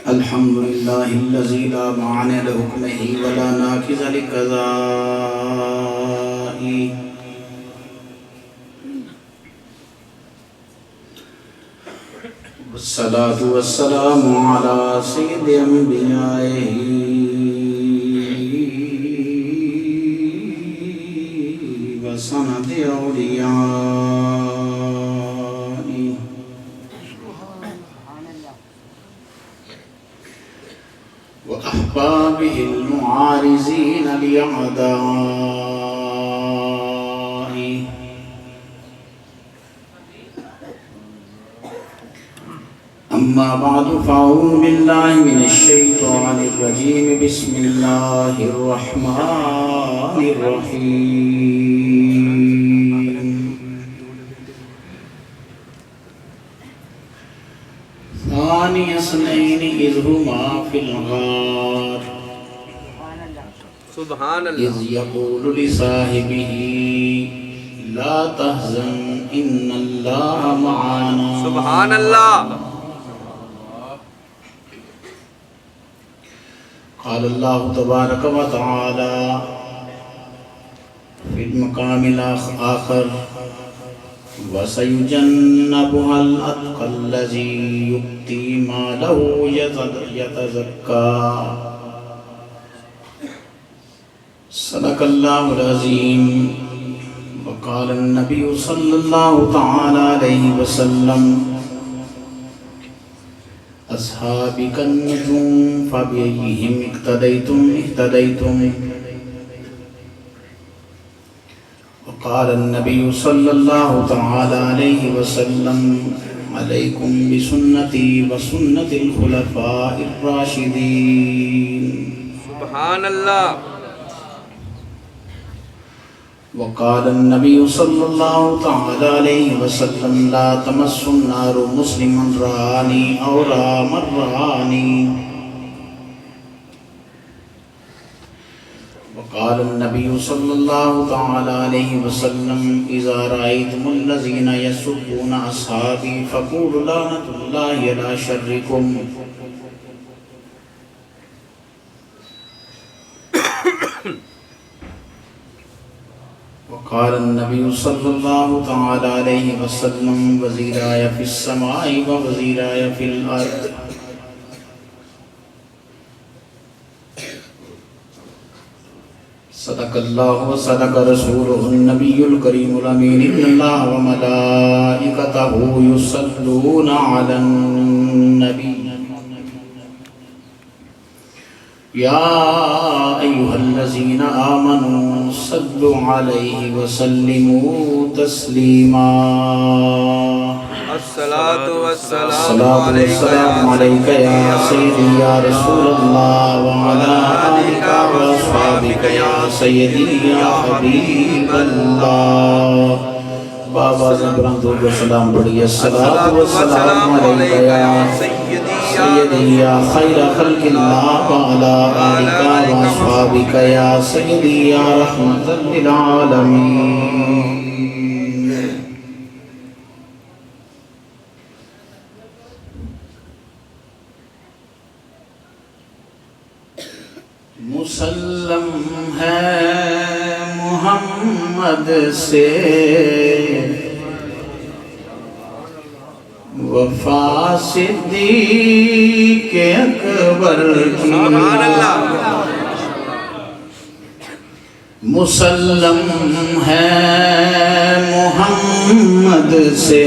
الحمد لله الذي لا معنى لحكمه ولا ناقض لقضائه والصلاة والسلام على سيد أنبيائه وسند أوليائه وأحبابه المعارضين لأعدائه أما بعد فأعوذ بالله من الشيطان الرجيم بسم الله الرحمن الرحيم ثاني اثنين إذ هما في الغار سبحان اللہ إذ يقول لصاحبه لا تحزن إن الله معنا سبحان اللہ قال الله تبارك وتعالى في المقام الآخر وسيجنبها الأتقى الذي يؤتي ماله يتزكى صدق الله العظيم وقال النبي صلى الله تعالى عليه وسلم أصحابي كالنجوم فبأيهم اقتديتم اهتديتم وقال النبي صلى الله تعالى عليه وسلم عليكم بسنتي وسنة الخلفاء الراشدين سبحان اللہ وقال النبي صلى الله تعالى عليه وسلم لا تمس النار مسلما رآني أو رأى من رآني وقال النبي صلى الله تعالى عليه وسلم إذا رأيتم الذين يسبون أصحابي فقولوا لعنة الله على شركم وقال النبي صلى الله تعالى عليه وسلم وزيراي في السماء ووزيراي في الأرض صدق الله وصدق رسوله النبي الكريم الأمين إن الله وملائكته يصلون على النبي يا أيها الذين آمنوا صلوا عليه وسلموا تسليما الصلاة والسلام الصلاة والسلام عليك يا سيدي يا رسول الله وعلى آلك وأصحابك يا سيدي يا حبيب الله بابا زبران تو سلام بڑی الصلاة والسلام عليك يا سيدي يا خير خلق الله وعلى آلك وأصحابك يا سيدي يا رحمة للعالمين مسلم ہے محمد سے وفا صدیق اکبر کی مسلم ہے محمد سے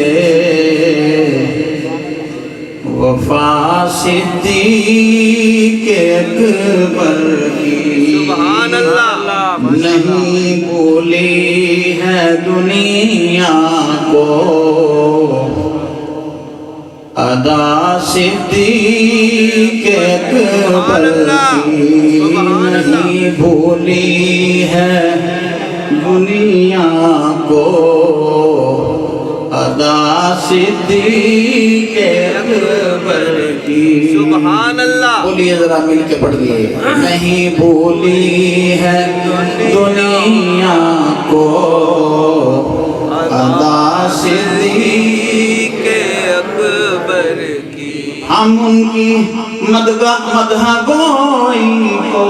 وفا صدیق اکبر کی سبحان اللہ نہیں بھولی ہے دنیا کو ادا صدیق اکبر کی نہیں بھولی ہے دنیا کو ادا صدیق اکبر کی سبحان اللہ بولیے ذرا مل کے پڑھ دیئے نہیں بھولی ہے دنیا کو ادا صدیق ہم ان کی مدح گوئی کو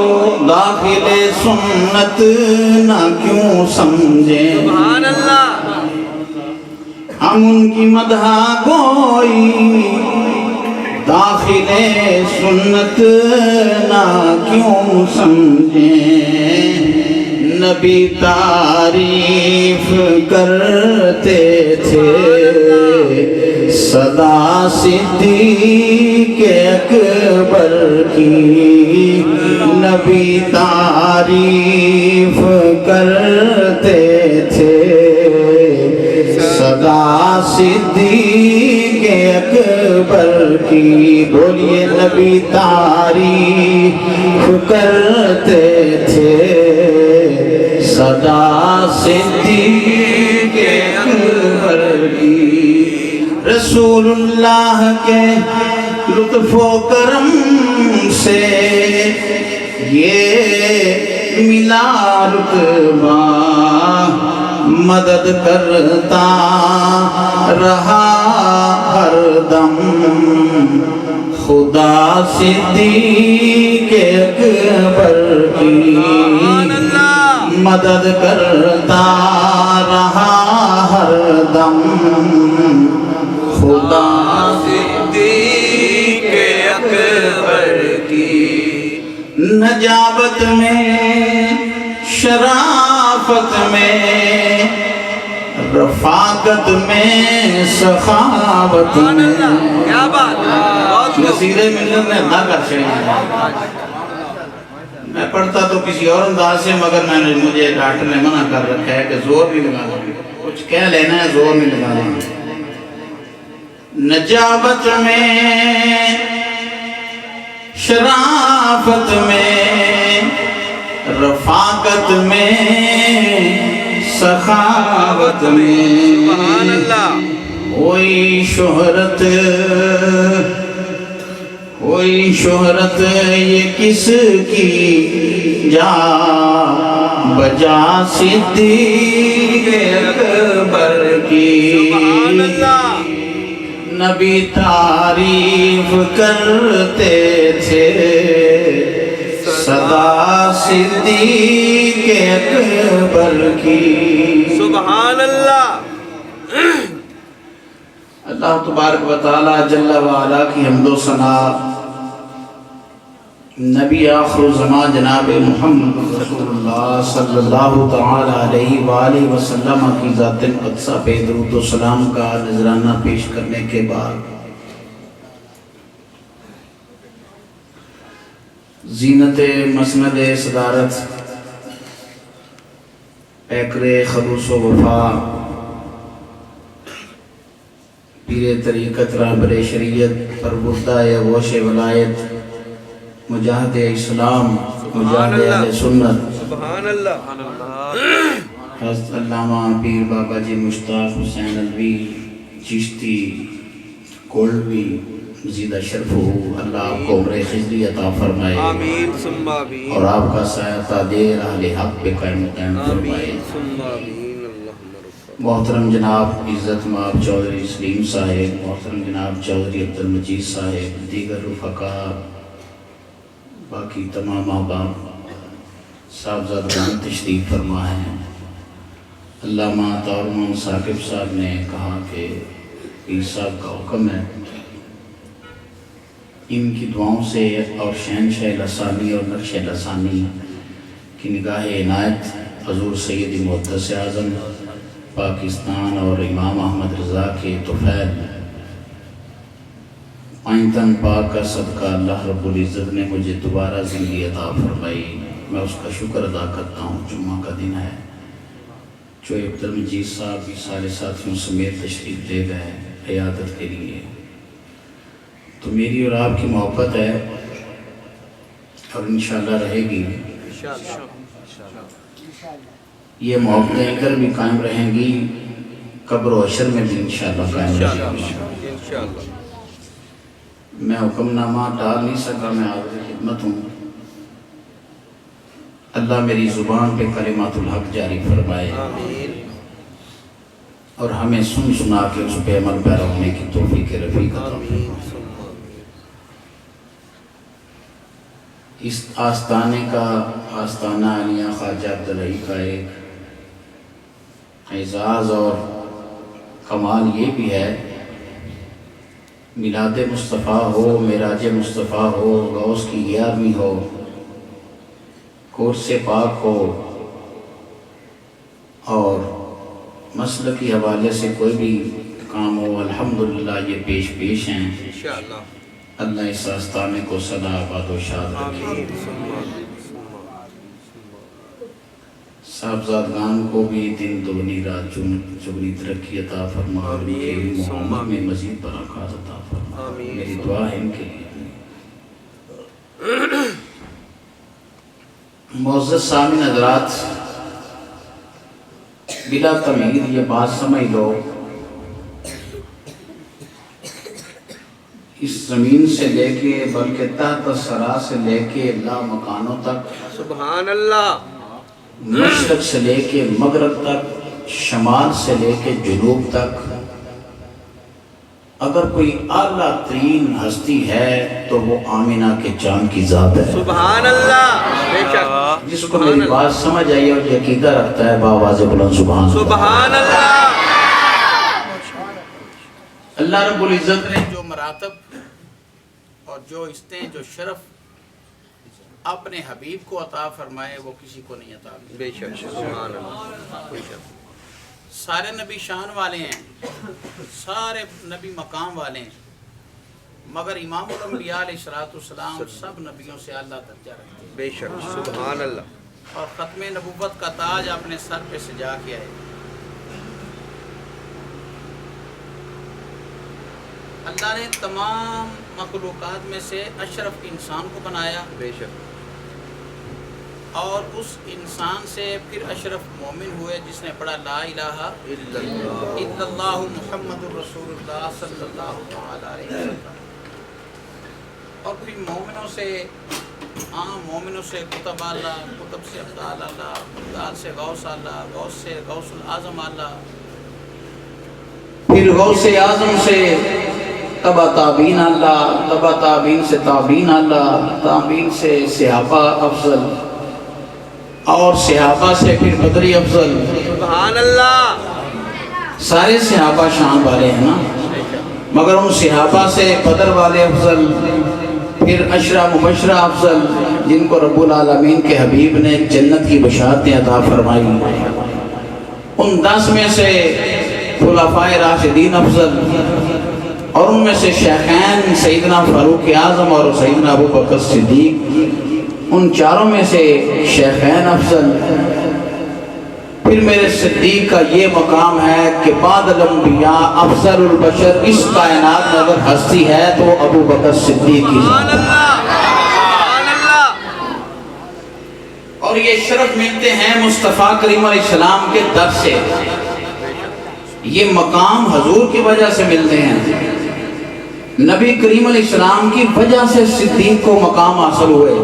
داخل سنت نہ کیوں سمجھیں سبحان اللہ ہم ان کی مدح گوئی داخل سنت نہ کیوں سمجھیں نبی تعریف کرتے تھے صدا صدیق اکبر کی نبی تعریف کرتے تھے صدا صدیق اکبر کی بولیے نبی تعریف کرتے تھے صدا صدیق اکبر کی رسول اللہ کے لطف و کرم سے یہ ملا رتبہ مدد کرتا رہا ہر دم خدا صدیق اکبر کی مدد کرتا رہا ہر دم خدا صدیق اکبر کی نجابت میں شرافت میں رفاقت میں سخاوت میں کیا بات بہت نصیر ملت نے ادا کر چاہیے میں پڑھتا تو کسی اور انداز سے مگر مجھے ڈاکٹر نے منع کر رکھا ہے کہ زور نہیں لگانا کچھ کہہ لینا ہے زور نہیں لگانا نجابت میں شرافت میں رفاقت میں سخاوت میں سبحان اللہ کوئی شہرت یہ کس کی جا بجا صدیق اکبر کی سبحان اللہ نبی تعریف کرتے تھے صدا صدیق اکبر کی سبحان اللہ اللہ تبارک و تعالی جل وعلا کی حمد و ثنا نبی آخر الزمان جناب محمد رسول اللہ صلی اللہ تعالی علیہ وآلہ وسلم کی ذات قدسہ پہ درود و سلام کا نذرانہ پیش کرنے کے بعد زینت مسند صدارت پیکر خلوص و وفا پیر طریقت رہبر شریعت پربردہ غوث ولایت مجاہد اسلام مجاہد اہل سنت سبحان اللہ حضرت علامہ پیر بابا جی مشتاق حسین علوی چشتی کولوی مزیدہ شرف ہو اللہ آپ کو عمر خضری عطا فرمائے آمین ثم آمین اور آپ کا سایہ تادیر اہل حق پہ قائم فرمائے آمین ثم آمین اللہم رفع محترم جناب عزت مآب چودھری سلیم صاحب محترم جناب چودھری عبدالمجید صاحب دیگر رفقا باقی تمام احباب صاحبزادگان تشریف فرما ہیں علامہ طارمان ثاقب صاحب نے کہا کہ پیر صاحب کا حکم ہے ان کی دعاؤں سے اور شہنشاہ لسانی اور نقش لسانی کی نگاہ عنایت حضور سید محدث اعظم پاکستان اور امام احمد رضا کے طفیل آئندن پاک کا صدقہ اللہ رب العزت نے مجھے دوبارہ زندگی عطا فرمائی میں اس کا شکر ادا کرتا ہوں جمعہ کا دن ہے جو عبدالمجید صاحب بھی سارے ساتھیوں سمیت تشریف لے گئے عیادت کے لیے تو میری اور آپ کی محبت ہے اور انشاءاللہ رہے گی یہ محبتیں ادھر بھی قائم رہیں گی قبر و حشر میں بھی انشاءاللہ قائم رہیں گی انشاءاللہ میں حکم نامہ ڈال نہیں سکا میں حاضر خدمت ہوں اللہ میری زبان پہ کلمات الحق جاری فرمائے آمین اور ہمیں سن سنا کے اس پہ عمل پیرا ہونے کی توفیق رفیق عطا فرمائے ثم آمین اس آستانے کا آستانہ عالیہ خواجہ عبدالحی کا ایک اعزاز اور کمال یہ بھی ہے، میلاد مصطفیٰ ہو، معراج مصطفیٰ ہو، غوث کی 11ویں ہو، کورس پاک ہو، اور مسلک کے حوالے سے کوئی بھی کام ہو، الحمدللہ یہ پیش ہیں۔ انشاءاللہ اللہ اس آستانے کو سدا آباد و شاد رکھے۔ آمین۔ صاحبزادگان کو بھی دن دگنی رات چگنی ترقی عطا فرما، ان کے محمد میں مزید برکات عطا فرما۔ آمین۔ میری دعا ہے ان کے لیے۔ معزز سامعین حضرات، بلا تمہید یہ بات سمجھ لو، اس زمین سے لے کے بلکہ تحت الثری سے لے کے لا مکانوں تک، سبحان اللہ، مشرق سے لے کے مغرب تک، شمال سے لے کے جنوب تک، اگر کوئی اعلیٰ ترین ہستی ہے تو وہ آمینہ کے چاند کی ذات ہے۔ سبحان اللہ، بے شک، جس کو میری بات سمجھ آئی اور یہ عقیدہ رکھتا ہے بآواز بلند سبحان اللہ۔ سبحان اللہ۔ اللہ رب العزت نے جو مراتب اور جو عزتیں، جو شرف اپنے حبیب کو عطا فرمائے وہ کسی کو نہیں عطا فرمائے۔ بے شک، سبحان اللہ، بے شک۔ سارے نبی شان والے ہیں، سارے نبی مقام والے ہیں، مگر امام الانبیاء علیہ السلام سب نبیوں سے اعلیٰ درجہ رکھتے ہیں، بے شک، سبحان اللہ۔ اور ختم نبوت کا تاج اپنے سر پہ سجا کے آئے۔ اللہ نے تمام مخلوقات میں سے اشرف انسان کو بنایا، بے شک، اور اس انسان سے پھر اشرف مومن ہوئے جس نے پڑھا لا الہ الا اللہ، الا اللہ محمد الرسول اللہ صلی اللہ علیہ وسلم، اور پھر مومنوں سے مومنوں سے کتب اللہ، کتب سے ابدال اللہ، ابدال سے غوث اللہ، غوث سے غوث العظم اللہ، پھر غوث اعظم سے تبع تابعین اللہ، تبع تابعین سے تابعین اللہ، تابعین سے صحابہ افضل، اور صحابہ سے پھر بدری افضل۔ سبحان اللہ، سارے صحابہ شان والے ہیں نا، مگر ان صحابہ سے بدر والے افضل، پھر عشرہ مبشرہ افضل جن کو رب العالمین کے حبیب نے جنت کی بشارتیں عطا فرمائی، ان 10 میں سے خلفائے راشدین افضل، اور ان میں سے شیخین سیدنا فاروق اعظم اور سیدنا ابو بکر صدیق، ان چاروں میں سے شیخین افضل۔ پھر میرے صدیق کا یہ مقام ہے کہ بعد الانبیاء افضل البشر اس کائنات میں اگر ہستی ہے تو ابو بکر صدیق کی سبحان اللہ، سبحان اللہ۔ اور یہ شرف ملتے ہیں مصطفیٰ کریم علیہ السلام کے در سے، یہ مقام حضور کی وجہ سے ملتے ہیں، نبی کریم علیہ السلام کی وجہ سے صدیق کو مقام حاصل ہوئے۔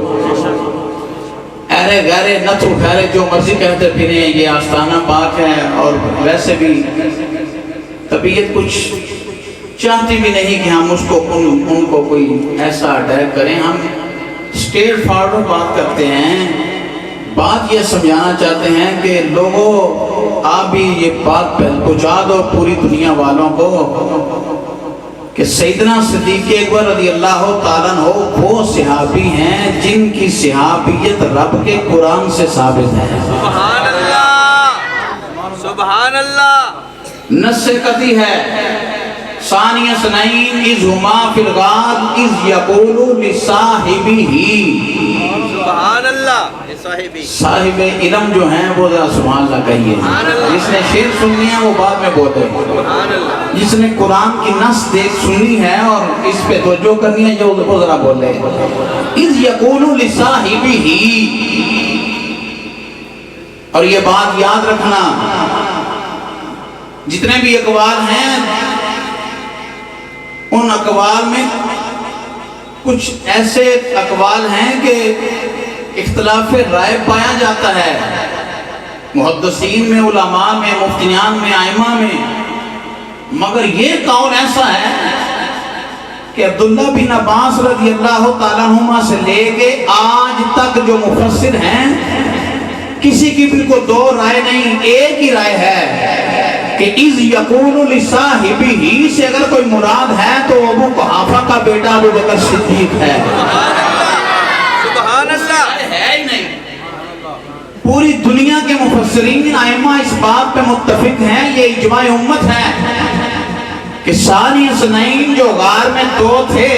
ایرے غیرے نتھو خیرے جو مرضی کہتے پھریں، یہ آستانہ پاک ہے، اور ویسے بھی طبیعت کچھ چاہتی بھی نہیں کہ ہم اس کو ان کو کوئی ایسا اٹیک کریں۔ ہم اسٹیٹ فارورڈ بات کرتے ہیں، بات یہ سمجھانا چاہتے ہیں کہ لوگوں آپ بھی یہ بات پہنچا دو پوری دنیا والوں کو کہ سیدنا صدیق اکبر رضی اللہ تعالیٰ عنہ وہ صحابی ہیں جن کی صحابیت رب کے قرآن سے ثابت ہے۔ سبحان اللہ، سبحان اللہ، نص قطعی ہے، ثانی اثنین اذ ہما فی الغار اذ یقول لصاحبہ، سبحان اللہ، یہ صاحبی، صاحب علم جو ہیں وہ ذرا سبحان اللہ کہیے، جس نے شعر سننی ہے وہ بعد میں بولے، سبحان اللہ، جس نے قرآن کی نص دیکھ سننی ہے اور اس پہ توجہ کرنی ہے جو وہ ذرا بولے۔ اذ یقول لصاحبہ، اور یہ بات یاد رکھنا، جتنے بھی اقوال ہیں ان اقوال میں کچھ ایسے اقوال ہیں کہ اختلاف رائے پایا جاتا ہے، محدثین میں، علماء میں، مفتیان میں، ائمہ میں، مگر یہ قول ایسا ہے کہ عبداللہ بن عباس رضی اللہ تعالیٰ عنہما سے لے کے آج تک جو مفسر ہیں کسی کی بالکل دو رائے نہیں، ایک ہی رائے ہے کہ اذ یقول لصاحبہ سے اگر کوئی مراد ہے تو ابو قحافہ کا بیٹا ابو بکر صدیق ہے۔ سبحان اللہ، ہے ہی نہیں۔ پوری دنیا کے مفسرین ائمہ اس بات پہ متفق ہیں، یہ اجماع امت ہے کہ ثانی اثنین جو غار میں دو تھے،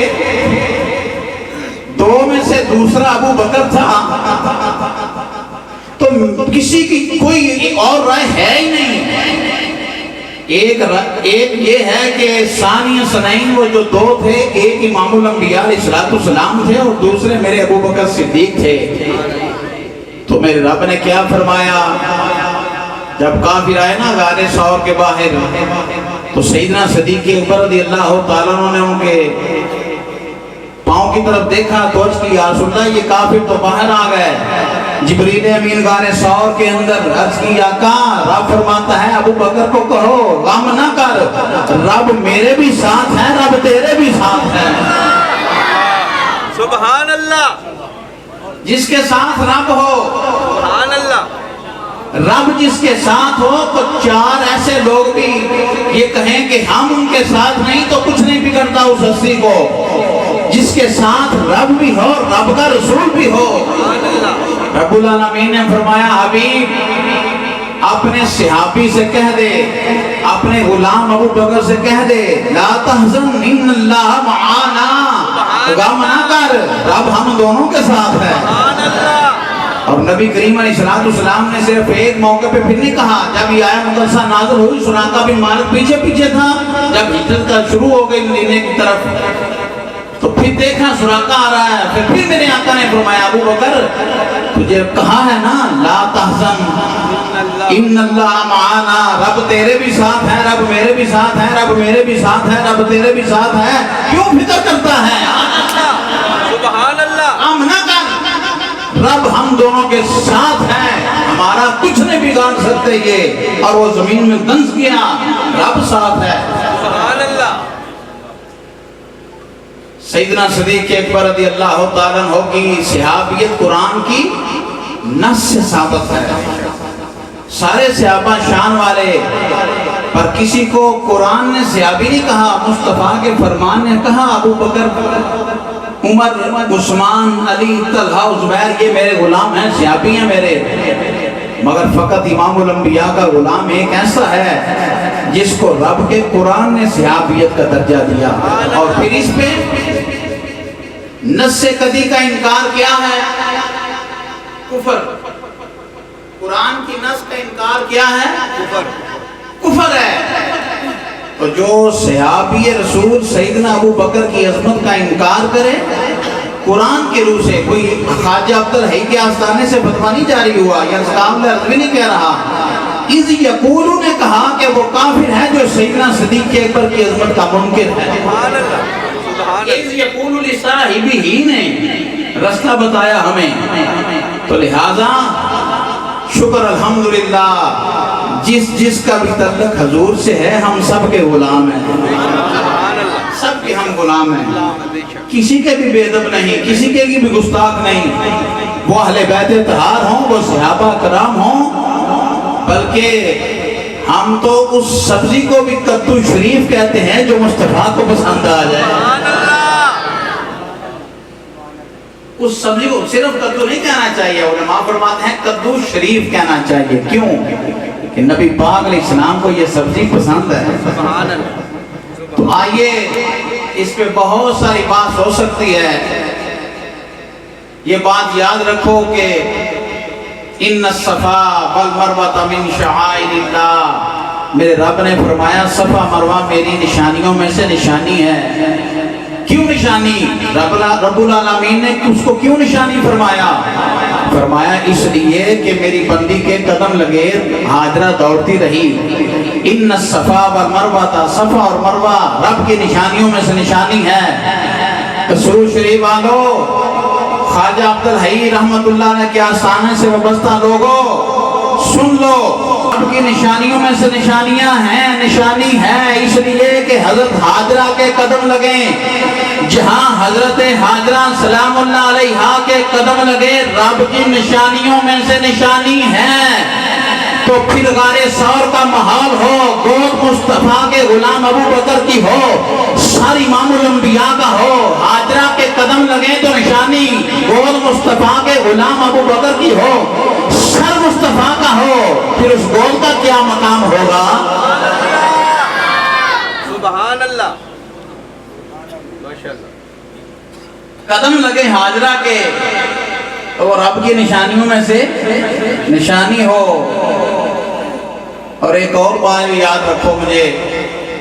دو میں سے دوسرا ابو بکر تھا، تو کسی کی کوئی اور رائے ہے ہی نہیں۔ ایک یہ ہے کہ ثانی اثنین وہ جو دو تھے، ایک امام الانبیاء علیہ السلام تھے اور دوسرے میرے ابو بکر صدیق تھے۔ تو میرے رب نے کیا فرمایا جب کافر آئے نا غار ثور کے باہر، تو سیدنا صدیق اکبر رضی اللہ تعالیٰ عنہ نے ان کے پاؤں کی طرف دیکھا تو عرض کی یا رسول اللہ یہ کافر تو باہر آ گئے۔ جبریل امین غار ثور کے اندر عرض کی آقا رب فرماتا ہے ابو بکر کو کہو غم نہ کر، رب میرے بھی ساتھ ہے، رب تیرے بھی ساتھ ہے۔ سبحان اللہ، جس کے ساتھ رب ہو، سبحان اللہ، رب جس کے ساتھ ہو تو چار ایسے لوگ بھی یہ کہیں کہ ہم ان کے ساتھ نہیں تو کچھ نہیں بگڑتا اس ہستی کو۔ جس کے ساتھ رب بھی ہو، رب کا رسول بھی ہو۔ رب العالمین نے فرمایا حبیب اپنے صحابی سے کہہ دے، اپنے غلام ابو بکر سے کہہ دے لا تحزن ان اللہ معانا، غم نہ کر رب ہم دونوں کے ساتھ ہے۔ اور نبی کریم علیہ السلام نے صرف ایک موقع پہ پھر نہیں کہا، جب یہ آیت مقدسہ نازل ہوئی سراقہ بن مالک پیچھے پیچھے تھا، جب ہجرت کا شروع ہو گئی مدینے کی طرف تو پھر دیکھا سراقہ آ رہا ہے، پھر میرے آقا نے فرمایا ابو بکر تجھے کہا ہے نا لا تحزن ان اللہ معانا، رب تیرے بھی ساتھ ہے، رب میرے بھی ساتھ ہے، رب میرے بھی ساتھ ہے، رب تیرے بھی ساتھ ہے، کیوں فکر کرتا ہے؟ سبحان اللہ، غم نہ کر، رب ہم دونوں کے ساتھ ہے، ہمارا کچھ نہیں بگاڑ سکتے یہ۔ اور وہ زمین میں دنس گیا، رب ساتھ ہے۔ سبحان اللہ۔ سیدنا صدیق اکبر رضی اللہ تعالیٰ عنہ کی صحابیت قرآن کی نص سے ثابت ہے۔ سارے صحابہ شان والے، پر کسی کو قرآن نے صحابی نہیں کہا، مصطفیٰ کے فرمان نے کہا ابو بکر عمر عثمان علی طلحہ زبیر یہ میرے غلام ہیں، صحابی ہیں میرے، مگر فقط امام الانبیاء کا غلام ایک ایسا ہے جس کو رب کے قرآن نے صحابیت کا درجہ دیا۔ اور پھر اس پہ نص قدی کا انکار کیا ہے؟ کفر۔ قرآن کی نص کا انکار کیا ہے؟ کفر ہے۔ تو جو صحابی رسول سیدنا ابو بکر کی عظمت کا انکار کرے قرآن کے روح سے، کوئی خواجہ عبدالحی کے آستانے سے فتویٰ نہیں جاری ہوا یا اسلام لفظ نہیں کہہ رہا، اذ یقولو نے کہا کہ وہ کافر ہے جو سیدنا صدیق اکبر کی عظمت کا منکر ہے۔ سبحان اللہ، سبحان اذ یقولو لصاحبہ نے رستہ بتایا ہمیں، تو لہٰذا شکر الحمدللہ جس کا بھی تعلق حضور سے ہے ہم سب کے غلام ہیں، سب کے ہم غلام ہیں، کسی کے بھی بے ادب نہیں، کسی کے بھی گستاخ نہیں، وہ اہل بیت طہار ہوں، وہ صحابہ کرام ہوں، بلکہ ہم تو اس سبزی کو بھی کدو شریف کہتے ہیں جو مصطفیٰ کو پسند آ جائے۔ اس سبزی کو صرف کدو نہیں کہنا چاہیے، علماء فرماتے ہیں کدو شریف کہنا چاہیے، کیوں کہ نبی پاک علیہ السلام کو یہ سبزی پسند ہے۔ سبحان اللہ۔ تو آئیے اس پہ بہت ساری بات ہو سکتی ہے، یہ بات یاد رکھو کہ ان الصفا والمروہ من شعائر اللہ، میرے رب نے فرمایا صفا مروہ میری نشانیوں میں سے نشانی ہے۔ کیوں نشانی؟ رب العالمین نے اس کو کیوں نشانی فرمایا؟ فرمایا اس لیے کہ میری بندی کے قدم لگے ہاجرہ دوڑتی رہی۔ ان الصفا والمروہ، صفا اور مروہ رب کی نشانیوں میں سے نشانی ہے۔ سرور شریف والو، خواجہ عبدالحی رحمت اللہ نے کیا آستانے سے وابستہ لوگو سن لو، اب کی نشانیوں میں سے نشانیاں ہیں، نشانی ہے اس لیے کہ حضرت حاجرہ کے قدم لگیں، جہاں حضرت حاجرہ سلام اللہ علیہا کے قدم لگے رب کی نشانیوں میں سے نشانی ہے۔ تو پھر غار ثور کا ماحول ہو، گود مصطفیٰ کے غلام ابو بکر کی ہو، سر امام الانبیاء کا ہو، حاجرہ کے قدم لگیں تو نشانی گود مصطفیٰ کے غلام ابو بکر کی ہو، سر مصطفیٰ کا ہو، پھر اس گود کا کیا مقام ہوگا؟ سبحان اللہ، ماشاءاللہ۔ قدم لگے حاجرہ کے اور رب کی نشانیوں میں سے نشانی ہو۔ اور ایک اور بات یاد رکھو، مجھے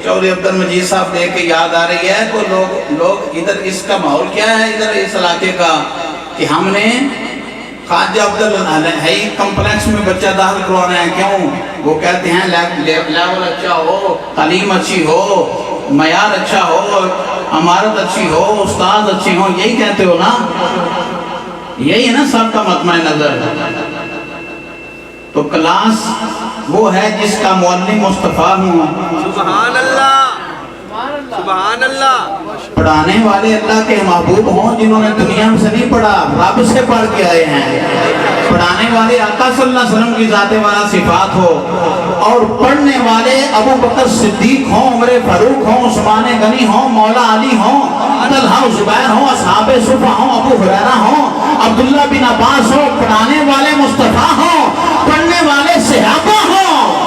چودھری عبد المجید صاحب دیکھ کے یاد آ رہی ہے، کوئی لوگ ادھر اس کا ماحول کیا ہے ادھر اس علاقے کا کہ ہم نے خواجہ عبدالحی کمپلیکس میں بچہ داخل کروانا ہے، کیوں؟ وہ کہتے ہیں لیول اچھا ہو، تعلیم اچھی ہو، معیار اچھا ہو، عمارت اچھی ہو، استاد اچھے ہوں، یہی کہتے ہو نا؟ یہی ہے نا سب کا مطمع نظر۔ تو کلاس وہ ہے جس کا معلم مصطفیٰ ہوں۔ سبحان اللہ، سبحان اللہ۔ پڑھانے والے اللہ کے محبوب ہوں جنہوں نے دنیا سے نہیں پڑھا، رب سے پڑھ کے آئے ہیں۔ پڑھانے والے آقا صلی اللہ علیہ وسلم کی ذات والا صفات ہو، اور پڑھنے والے ابو بکر صدیق ہوں، عمر فاروق ہوں، عثمان غنی ہوں، مولا علی ہوں، طلحہ زبیر ہوں، اصحاب صفہ ہوں، ابو ہریرہ ہوں، عبداللہ بن عباس ہوں۔ پڑھانے والے مصطفیٰ ہوں، پڑھنے والے صحابہ ہوں،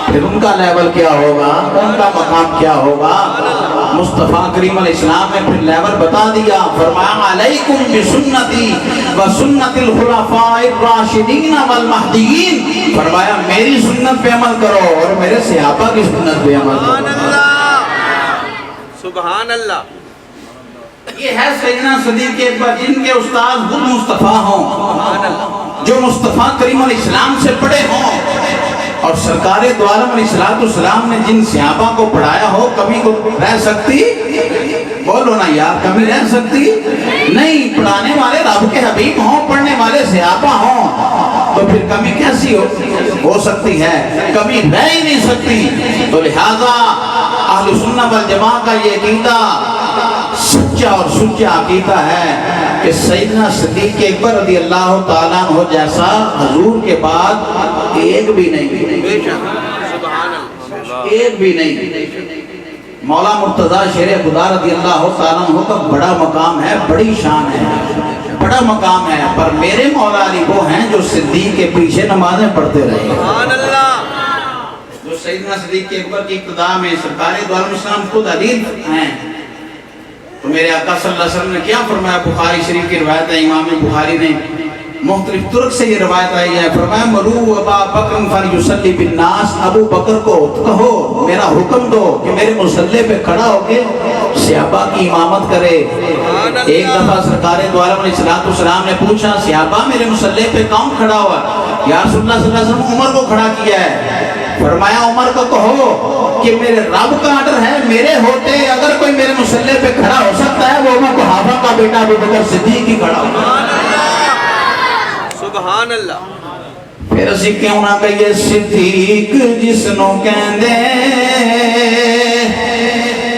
پھر ان کا لیول کیا ہوگا، ان کا مقام کیا ہوگا؟ مصطفیٰ کریم علیہ السلام نے پھر لیول بتا دیا، فرمایا علیکم بسنتی وسنت الخلفاء الراشدین والمہدیین، فرمایا میری سنت پہ عمل کرو اور میرے صحابہ کی سنت پہ عمل کرو۔ سبحان اللہ، سبحان اللہ۔ یہ ہے سیدنا صدیق اکبر جن کے استاد خود مصطفیٰ ہوں، جو مصطفیٰ کریم علیہ السلام سے پڑھے ہوں، اور سرکار دو عالم علیہ السلام نے جن صحابہ کو پڑھایا ہو، کمی کو رہ سکتی؟ بولو نا یار، کمی رہ سکتی؟ نہیں۔ پڑھانے والے رب کے حبیب ہوں، پڑھنے والے صحابہ ہوں، تو پھر کمی کیسی ہو سکتی ہے؟ کمی رہ ہی نہیں سکتی۔ تو لہذا اہل سنت والجماعہ کا یہ عقیدہ سچا اور سچا عقیدہ ہے کہ سیدنا صدیق اکبر رضی اللہ تعالیٰ عنہ جیسا حضور کے بعد ایک بھی نہیں، ایک بھی نہیں۔ مولا مرتضیٰ شیر خدا رضی اللہ تعالیٰ عنہ کا بڑا مقام ہے، بڑی شان ہے، بڑا مقام ہے، پر میرے مولا علی وہ ہیں جو صدیق کے پیچھے نمازیں پڑھتے رہے، سبحان اللہ، جو سیدنا صدیق اکبر کی ابتدا میں سرکار دو عالم السلام خود علی ہیں۔ تو میرے آقا صلی اللہ علیہ وسلم نے کیا فرمایا؟ بخاری شریف کی روایت ہے، امام بخاری نے مختلف طرق سے یہ روایت آئی ہے، فرمایا مرو ابا بکر فلیصلی بالناس، ابو بکر کو کہو، میرا حکم دو کہ میرے مصلی پہ کھڑا ہو کے صحابہ کی امامت کرے۔ ایک دفعہ سرکار دو عالم علیہ السلام نے پوچھا، صحابہ میرے مصلی پہ کون کھڑا ہوا؟ یا رسول اللہ صلی اللہ علیہ وسلم عمر کو کھڑا کیا ہے۔ فرمایا عمر کو کہو کہ میرے رب کا آرڈر ہے، میرے ہوتے اگر کوئی میرے مصلی پہ کھڑا ہو سکتا ہے وہ ابو قحافہ کا بیٹا ابو بکر صدیق ہی کھڑا ہو۔ سبحان اللہ۔ پھر اسی کیوں نہ کہیے صدیق جس نو کہندے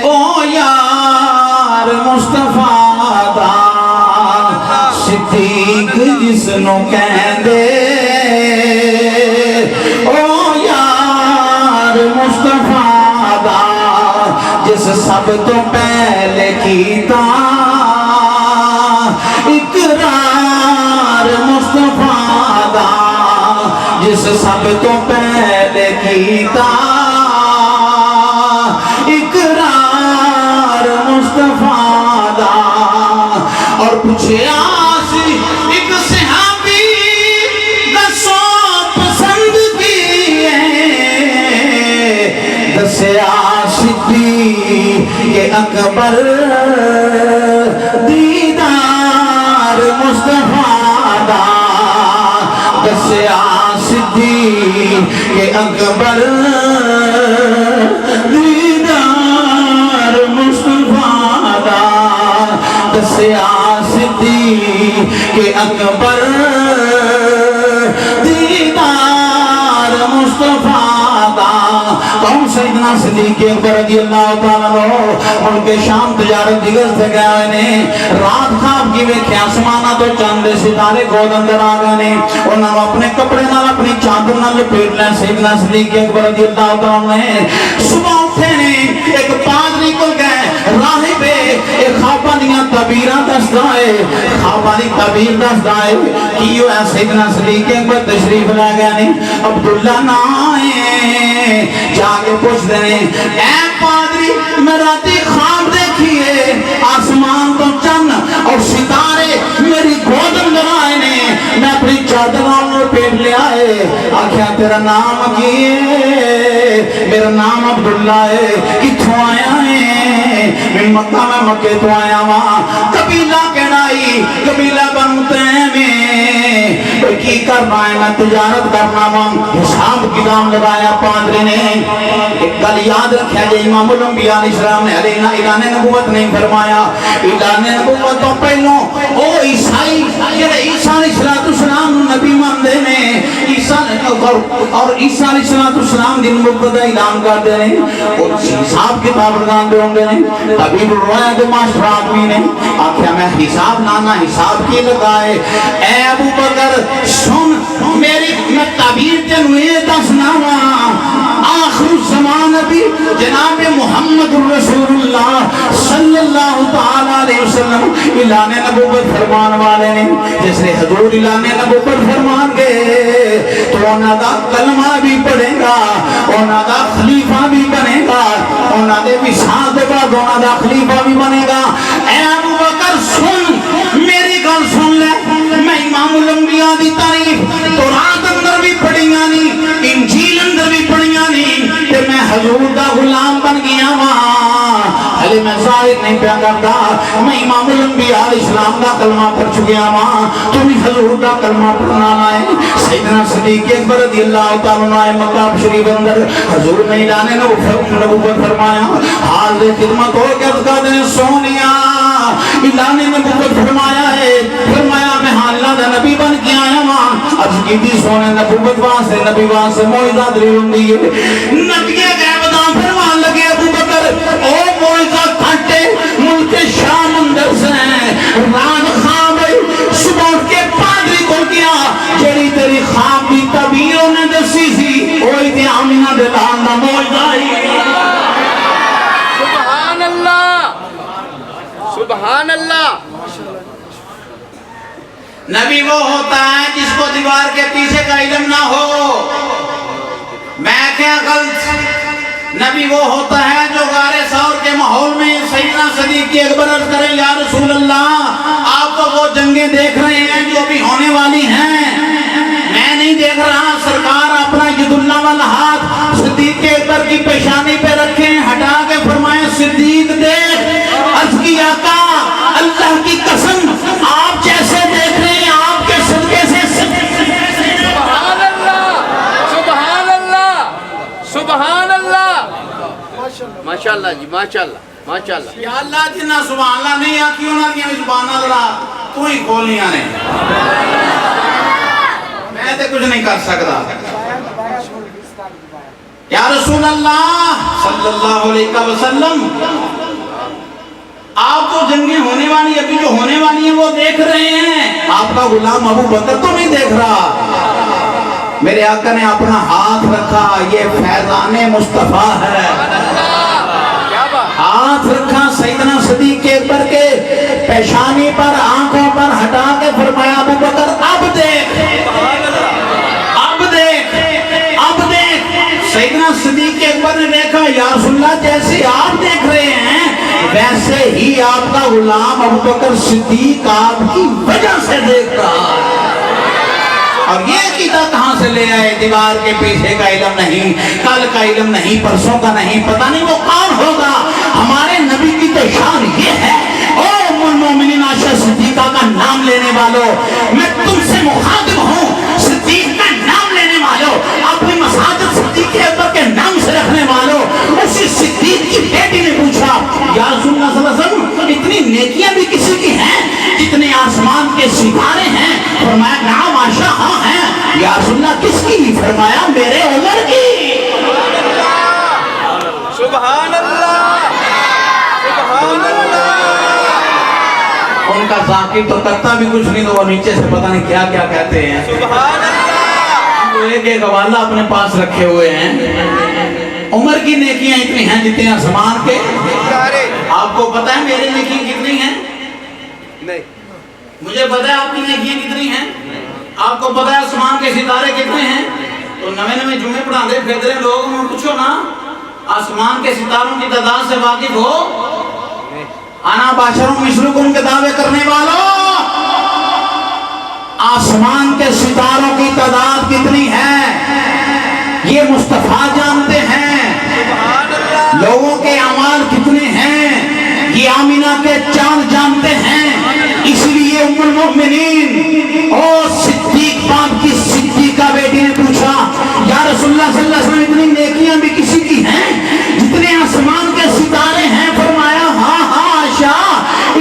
او یار مصطفیٰ دا، صدیق جس نو کہندے او یار مصطفیٰ دا، جس سب تو پہلے کیتا اقرار مصطفیٰ دا، جس سب تو پہلے کیتا اقرار مصطفیٰ دا۔ اور پوچھے آسی ایک صحابی دسو پسند کیے، دسیا صدیق اکبر دیدار مصطفیٰ دا، دسیا صدیق اکبر دیدار مصطفیٰ دا، دسیا صدیق اکبر دیدار مصطفیٰ دا کون سیدنا صدیق اکبر رضی اللہ تعالیٰ عنہ ملک شام تجارت دیگر سے گیا ہوئے نے رات خواب کی ویکھے آسمانہ تو چاند ستارے گود اندر آ گئے نے انہوں اپنے کپڑے نال اپنی چادر نال لپیٹ لیں سیدنا صدیق اکبر رضی اللہ تعالیٰ نے صبح اٹھے نے ایک پادری کو گئے راہب ایک خوابہ دیاں تعبیراں دستا ہے خوابہ دی تعبیر دستا ہے کیوں ہے سیدنا صدیق اکبر تشریف لے گیا نہیں عبداللہ نائے جا کے پوچھ دینے اے پادری میں راتی خواب دیکھیے آسمان تو چند اور ستارے میری گود اندر آئے نے میں اپنی چادروں میں پیٹ لے آئے آکھیا تیرا نام کیے میرا نام عبداللہ ہے کتھوں آیا ہے میں مکہ میں مکہ تو آیا وہاں قبیلہ کہنائی قبیلہ بنتے میں کی کرنا ہے میں تجارت کرنا وہاں حساب کتاب لگایا پادری نے ایک گل یاد رکھا جائے امام الانبیاء علیہ السلام نے علیہ اعلان نبوت نہیں فرمایا اعلان نبوت تو پہلوں او عیسائی جنہیں عیسیٰ علیہ السلام نبی ماندے نے اور عیسیٰ علیہ السلام دن مبتدہ اعلان کر دے نے اور حساب کتاب لگان دے ہوں گے نے طبیب رویا دے معاشر آدمی نے آکھیا میں حساب نانا حساب کی لگائے اے ابو بکر سن میری میں تعبیر تنوے دسنا آخر الزمان نبی جناب محمد رسول اللہ صلی اللہ تعالیٰ علیہ وسلم اعلان نبوت فرمان والے نے جس نے حضور اعلان نبوت فرمان گئے تو انہاں دا کلمہ بھی پڑھے گا انہاں دا خلیفہ بھی بنے گا انہاں دے وصال دے بعد انہاں دا خلیفہ بھی بنے گا اے ابو بکر سن میری گل سن لے میں امام الانبیاء دی تعریف تورات اندر بھی پڑھیاں نہیں انجیل اندر بھی پڑھیاں نہیں کہ میں حضور دا غلام بن گیا وہاں علی میں ظاہر نہیں پیا کرتا میں امام الانبیاء علیہ السلام دا کلمہ پڑھ چکیا وہاں تو بھی حضور دا کلمہ پڑھنا لائے سیدنا صدیق اکبر رضی اللہ تعالیٰ عنہ مکہ شریف اندر حضور نے اعلان نبوت فرمایا حاضر خدمت ہو کے عرض کر دیں سونیا اعلان نبوت فرمایا ہے فرمایا میں اللہ دا نبی بن کے آیا وہاں عرض کی دی سونے نبوت وہاں سے نبی وہاں سے موعظہ دلیل ہوندی ہے نبی غیب دا فرمان لگے ابو بکر او موعظہ کھٹے ملک شام اندر سے رات خواب صبح کے پادری کو کیا جڑی تیری خواب دی تعبیروں نے دسی سی اوہی تے آمینہ دے لان دا موعظہ ہی سبحان اللہ سبحان اللہ نبی وہ ہوتا ہے جس کو دیوار کے پیچھے کا علم نہ ہو میں کیا غلط نبی وہ ہوتا ہے جو غار ثور کے ماحول میں سیدنا صدیق اکبر عرض کرے یا رسول اللہ آپ تو وہ جنگیں دیکھ رہے ہیں جو بھی ہونے والی ہیں میں نہیں دیکھ رہا سرکار اپنا ید اللہ والا ہاتھ صدیق اکبر کی پیشانی پہ رکھیں ہٹا کے فرمائیں صدیق دیکھ عرض کی آقا اللہ کی قسم آپ جیسے دیکھ رہے ہیں آپ کے صدقے سے سبحان اللہ سبحان اللہ سبحان اللہ ماشاءاللہ جی ماشاءاللہ ماشاءاللہ یا اللہ جنہ سبحان اللہ نہیں آتی ہونا دیا زبان اللہ تو ہی کھولنی آنے میں تے کچھ نہیں کر سکتا یا رسول اللہ صلی اللہ علیہ وسلم آپ تو جنگیں ہونے والی ابھی جو ہونے والی ہیں وہ دیکھ رہے ہیں آپ کا غلام ابو بکر تو نہیں دیکھ رہا میرے آقا نے اپنا ہاتھ رکھا یہ فیضان مصطفیٰ ہے ہاتھ رکھا سیدنا صدیق اکبر کے پیشانی پر آنکھوں پر ہٹا کے فرمایا ابو بکر اب دیکھ اب دیکھ اب دیکھ سیدنا صدیق اکبر نے دیکھا یا رسول اللہ جیسے آپ دیکھ رہے ہیں ویسے ہی آپ کا غلام ابو بکر صدیق آپ کی وجہ سے دیکھ رہا ہے اور یہ عقیدہ کہاں سے لے آئے دیوار کے پیچھے کا علم نہیں کل کا علم نہیں پرسوں کا نہیں پتہ نہیں وہ کون ہوگا ہمارے نبی کی تو شان یہ ہے او ام المومنین عائشہ صدیقہ کا نام لینے والوں میں تم سے مخاطب ہوں صدیق کا نام لینے والوں اپنی مساجد صدیق اکبر کے نام سے رکھنے والوں اسی صدیق کی بیٹی نے پوچھا یا رسول اللہ صلی اللہ علیہ وسلم اتنی نیکیاں بھی کسی کی ہیں جتنے آسمان کے ستارے ہیں فرمایا نعم عائشہ ہاں ہیں یا رسول اللہ کس کی فرمایا میرے عمر کی کا ذاکر تو کرتا بھی کچھ نہیں، تو وہ نیچے سے پتہ نہیں کیا کیا کہتے ہیں. سبحان اللہ. تو ایک حوالہ اپنے پاس رکھے ہوئے ہیں. عمر کی نیکیاں اتنی ہیں جتنے آسمان کے. آپ کو پتہ ہے میری نیکیاں کتنی ہیں؟ نہیں. مجھے پتہ ہے آپ کی نیکیاں کتنی ہیں؟ آپ کو پتہ ہے آسمان کے ستارے کتنے ہیں؟ تو نویں جمعے پڑھاندے پھرتے ہیں لوگوں میں پوچھو نا، آسمان کے ستاروں کی تعداد سے واقف ہو؟ انا باشروں مثلکم کے دعوے کرنے والوں، آسمان کے ستاروں کی تعداد کتنی ہے یہ مصطفیٰ جانتے ہیں. لوگوں کے اعمال کتنے ہیں یہ آمینہ کے چاند جانتے ہیں. اس لیے ام المؤمنین اور صدیق باپ کی صدیقہ بیٹی نے پوچھا یا رسول اللہ صلی اللہ علیہ وسلم اتنی نیکیاں بھی کسی کی ہیں جتنے آسمان کے ستارے ہیں؟ فرمایا ہاں ہاں عائشہ،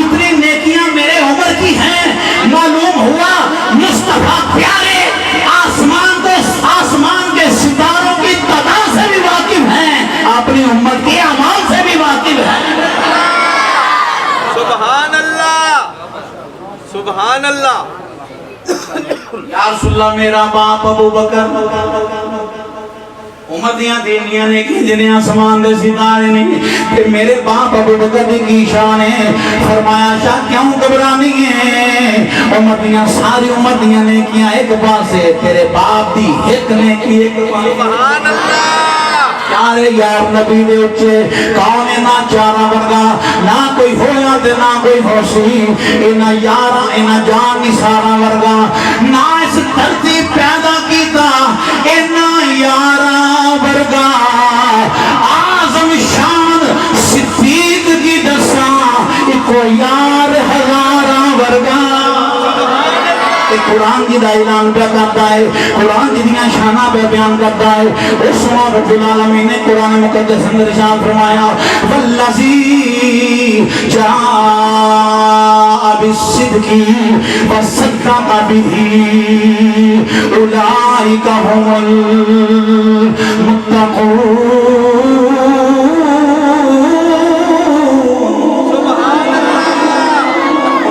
اتنی نیکیاں میرے عمر کی ہیں. معلوم ہوا مصطفیٰ پیارے آسمان کے ستاروں کی تعداد سے بھی واقف ہیں، اپنی امت کے اعمال سے بھی واقف ہیں. سبحان اللہ. سبحان اللہ. یا رسول اللہ میرا باپ ابو بکر امتیاں دینیاں نے کہ جنہیں آسمان دے ستارے نہیں، پھر میرے باپ ابو بکر کی شان ہے. فرمایا شاہ کیوں گھبرانی ہے؟ امتیاں ساری امتیاں نے کیا ایک پاسے، تیرے باپ دی ایک نے کی ایک پاسے. سبحان اللہ. چارے یار نبی دے اچھے کون ہے نہ چارہ ورگا، نہ کوئی ہویا دے نہ کوئی ہوسی، اینا یارہ اینا جان نسارہ ورگا، نہ اس دھرتی پیدا کیتا اینا یارہ ورگا. آزم شان صدیق کی دساں ایکو یار ہزارہ ورگا. قرآن کی دا اعلان پہ کرتا ہے، قرآن کی دیاں شانہ پہ بیان کرتا ہے. اس وقت رب العالمین نے قرآن مقدس اندر ارشاد فرمایا والذی جاء بالصدق وصدق بہ اولئک هم المتقون.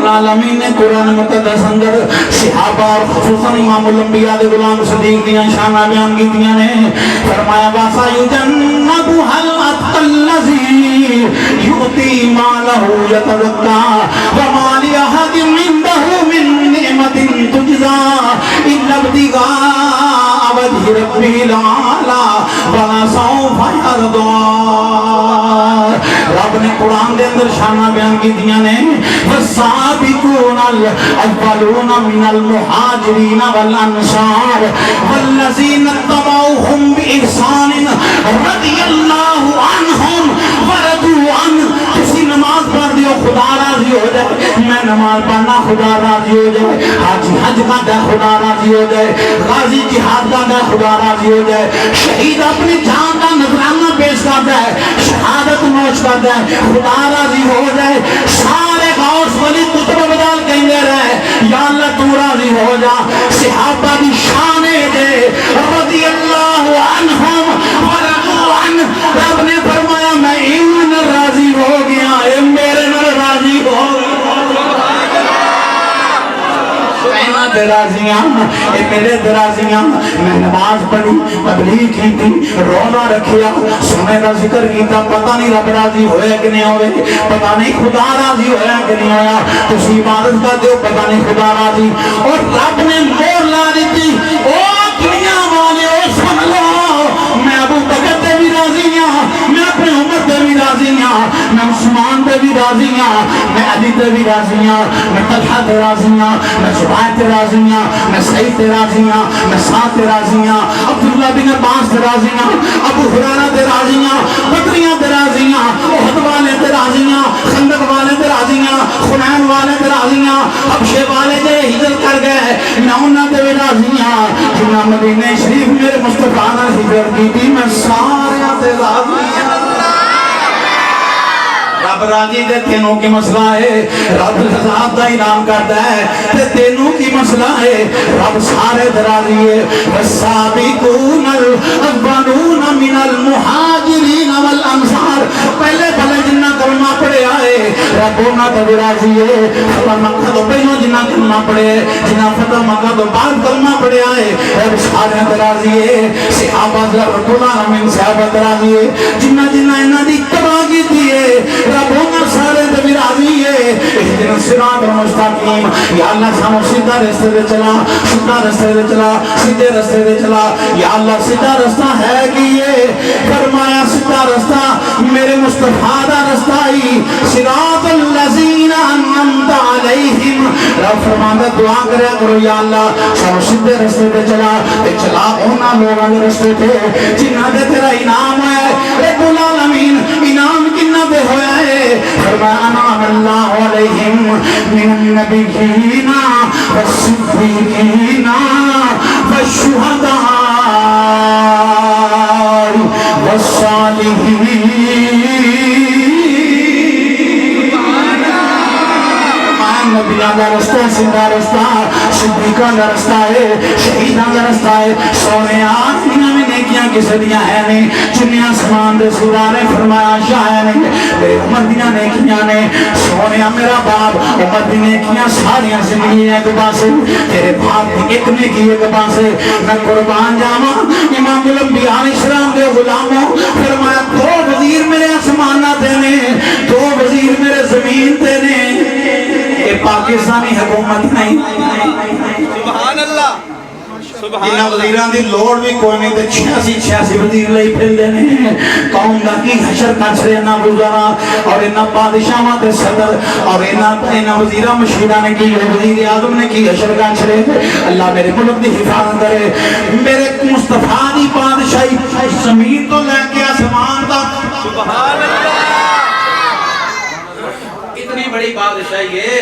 العالمین نے قرآن مقدس اندر صحابہ اور خصوصاً امام الانبیاء دے غلام صدیق دیاں شانہ بیان کی دیاں نے. فرمایا واسا یجنبها الاتقى الذی یؤتی مالہ یتزکا وما لأحد عنده من نعمت تجزا الا ابتغاء وجه ربہ الاعلی ولسوف یرضی. رب نے قرآن دے اندر شانہ بیان کی دیاں نے والسابقون الاولون من المہاجرین والانصار والذین اتبعوهم بإحسان رضی اللہ عنہم ورضوا عنہ. کسی نماز پڑھ دیو خدا راضی ہو جائے، میں نماز پڑھنا خدا راضی ہو جائے، حاجی حج کا خدا راضی ہو جائے، غازی جہاد کا خدا راضی ہو جائے، شہید اپنی جان کا نذرانہ پیش کرتا ہے، شہادت نوش کرتا ہے، خدا راضی ہو جائے. سارے غوث ولی قطب بدال کہیں دے رہے یا اللہ تو راضی ہو جا. صحابہ دی شان دے رضی اللہ عنہم ورضوا عنہ. رب نے فرمایا میں ان راضی ہو گیا، اے میرے نال راضی ہو گیا. کہنا درازیاں اے میرے درازیاں، میں نماز پڑھی، تبلیغ کی تھی، روزہ رکھیا، سنے کا ذکر کیتا، پتہ نہیں رب راضی ہویا کہ نہیں ہوئے، پتہ نہیں خدا راضی ہویا کہ نہیں ہویا. تسی عبادت کر دیو پتہ نہیں خدا راضی. اور رب نے مور لا دیتی او دنیا والے او سن لو، میں ابو بکر تے بھی راضی ہاں، میں اپنے عمر تے بھی راضی ہاں، میں عثمان تے بھی راضی ہاں، میں علی تے بھی راضی ہاں، میں طلحہ تے راضی ہاں، میں زبیر تے راضی ہاں، میں سعید تے راضی ہاں، میں سعد تے راضی ہاں، عبداللہ بن عباس تے راضی ہاں، ابو ہریرہ تے راضی ہاں، بدریاں تے راضی ہاں، احد والے تے راضی ہاں، خندق والے تے راضی ہاں، حنین والے تے راضی ہاں، حبشے والے تے ہجرت کر گئے میں انہاں تے بھی راضی ہاں. جنہاں مدینہ شریف میرے مصطفیٰ نے ہجرت کی تھی میں سارے تے راضی ہاں. رب راضی دے تینوں کی مسئلہ ہے، رب رضا دا اعلان کرتا ہے تے تینوں کی مسئلہ ہے، رب سارے راضی ہے. والسابقون الاولون من المہاجرین والانصار. پہلے پہلے جنہ کلمہ پڑھے آئے رب انہاں تے بھی راضی ہے فتح مکہ تو پہلو جنہ کلمہ پڑھے جنہ فتح مکہ تو بعد کلمہ پڑھے آئے رب سارے تے راضی ہے صحابہ رب العالمین صحابہ تے راضی ہے جنہ جنہ انہاں دی تباہ کیتی ہے رب انہاں سارے تے بھی راضی ہے اہدنا الصراط المستقیم یا اللہ سانو سیدھا راستے تے چلا سیدھا راستے تے چلا سیدھے راستے تے چلا یا اللہ سیدھا راستہ ہے کہ یہ فرمایا سیدھا راستہ میرے مصطفیٰ دا راستہ ہی صراط الذین انعمت علیہم رب فرماتا دعا کرے کرو یا اللہ سانو سیدھے راستے تے چلا انہاں لوگاں دے راستے تے جنہاں دے تیرا انعام ہے رب العالمین انعام کنہ دے ہویا ہے فرمایا انعام اللہ علیہم من النبیین والصدیقین والشہداء والصالحین نبیان کا رستہ سندہ رستہ صدیقان کا رستہ ہے شہیدان کا رستہ ہے سونے آدمیاں میں نیکیاں کی صدیاں ہیں نہیں جنیاں سمان دے سورا نے فرمایا شاہ ہے نہیں میرے عمر دیاں نیکیاں نے سونے میرا باپ عمر دی نیکیاں ساریاں زندگی ایک پاسے تیرے باپ دی ایک نیکی ایک پاسے میں قربان جاواں امام الانبیاء علیہ السلام دے غلاموں فرمایا دو وزیر میرے آسمانہ دینے دو وزیر میرے زمین دینے پاکستانی حکومت نہیں سبحان اللہ انہاں وزیران دی لوڑ بھی کوئی نہیں تے 86 وزیر لئی پھر دینے قوم دا کی حشر کچھرے انہاں گزارا اور انہاں بادشاہاں تے صدر اور انہاں وزیران مشیران نے کی وزیر اعظم نے کی حشر کچھرے اللہ میرے ملک دی حفاظت کرے میرے مصطفیٰ دی بادشاہی زمین تو لے کے آسمان تک سبحان اللہ اتنی بڑی بادشاہی ہے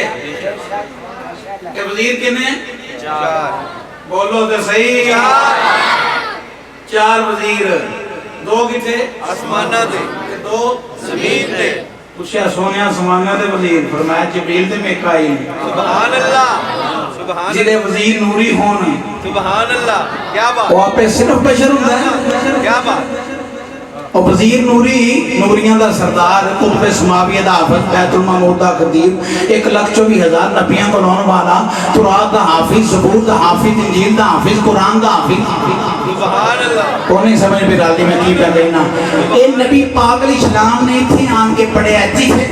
کہ وزیر کنے چار بولو تو صحیح چار وزیر دو کتے آسمانہ دے دو زمین دے پوچھا سونے آسمانہ دے وزیر فرمایا جبریل دے میکائیل سبحان اللہ سبحان جنہیں وزیر نوری ہون سبحان اللہ کیا بات وہ آپ پہ صرف بشر ہوتا ہے کیا بات اور وزیر نوری نوریاں دا سردار قطب سماوی دا حافظ بیت المعمور دا خطیب 1,24,000 نبیاں کو لون والا تورات دا حافظ زبور دا حافظ انجیل دا حافظ قرآن دا حافظ سبحان اللہ کونی سمجھ پہ ڈالتی میں کی پہ دینا اے نبی پاک علیہ السلام نے تھی آن کے پڑھے ہیں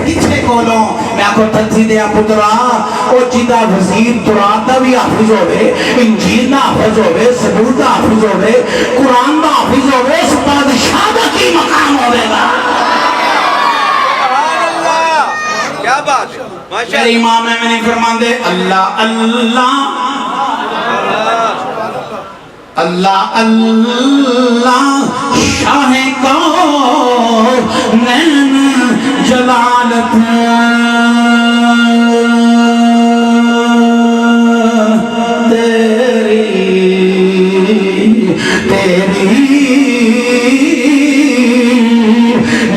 جتھے کولوں میں آپ کو تلسی دیا پترا او جیدہ وزیر تورات دا بھی حافظ ہوئے انجیل دا حافظ ہوئے زبور دا حافظ ہوئے قرآن دا حافظ ہوئے اس بادشاہ دا کی مقام ہوئے گا سبحان اللہ کیا بات ماشاء میرے امام میں نہیں فرمان دے اللہ اللہ اللہ اللہ شاہ کونین جلالت تیری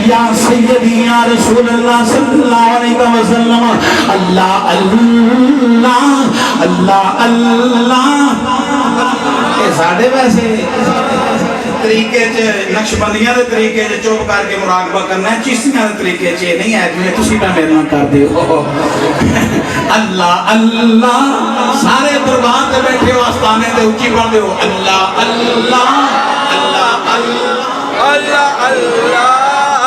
یا سیدی یا رسول اللہ صلی اللہ علیہ وسلم اللہ اللہ اللہ اللہ ساڑھے ویسے طریقے نقش بندیاں دے طریقے چوپ کر کے مراقبہ کرنا ہے چیزیاں دے طریقے نہیں ہے جنہیں تسی پہ میرے نہ کر دیو اللہ اللہ سارے دربار دے بیٹھے ہو آستانے دے اچھی پڑھ دیو اللہ اللہ اللہ اللہ اللہ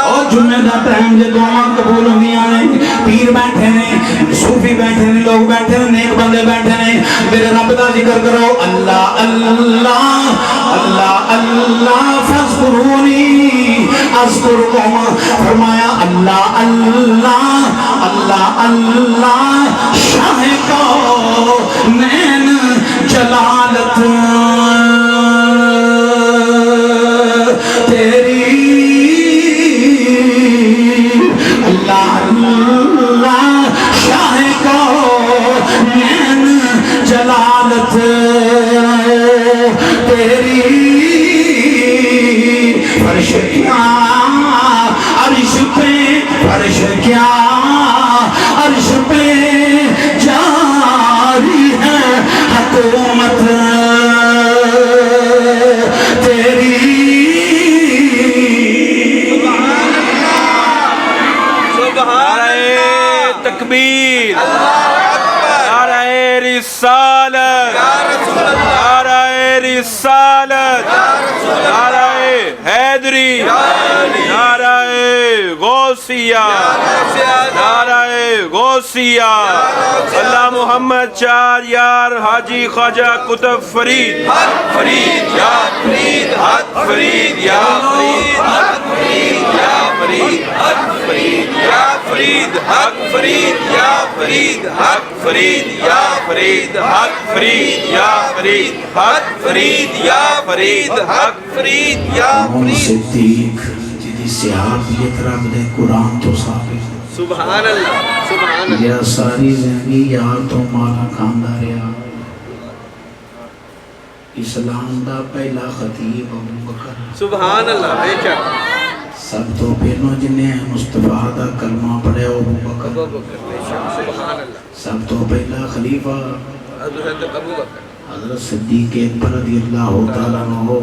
اور جمعہ دا ٹائم جے دعاں قبول ہوندی آنے پیر بیٹھے نے صوفی بیٹھے نے لوگ بیٹھے نے نیک بندے بیٹھے نے میرے رب دا ذکر کرو اللہ اللہ اللہ اللہ فاذکرونی اذکرکم فرمایا اللہ اللہ اللہ اللہ شاہ کونین جلالت تیری اللہ اللہ شاہ کونین جلالت تیری فرش کیا عرش پہ فرش کیا عرش پہ جاری ہے حکومت تیری سبحان تکبیر نعرہ رسالت نعرہ رسالت نعرہ حیدری نعرہ غوثیہ نعرہ غوثیہ اللہ محمد چار یار حاجی خواجہ قطب فرید حق فرید یا فرید حق فرید یا فرید حق فرید یا فرید حق فرید یا فرید حق فرید یا فرید حق فرید یا فرید حق فرید یا فرید حق فرید یا فرید حق فرید یا امام صدیق جدی صحابیت رب دے قرآن تو ثابت سبحان اللہ سبحان اللہ یا ساری زندگی یار تو مالا کھاندا رہا اسلام دا پہلا خطیب ابو بکر سبحان اللہ بے شک سب تو پہلو جنہیں مصطفیٰ دا کلمہ پڑھے ابو بکر بے شک سبحان اللہ سب تو پہلا خلیفہ حضرت ابو بکر حضرت صدیق اکبر رضی اللہ تعالیٰ عنہ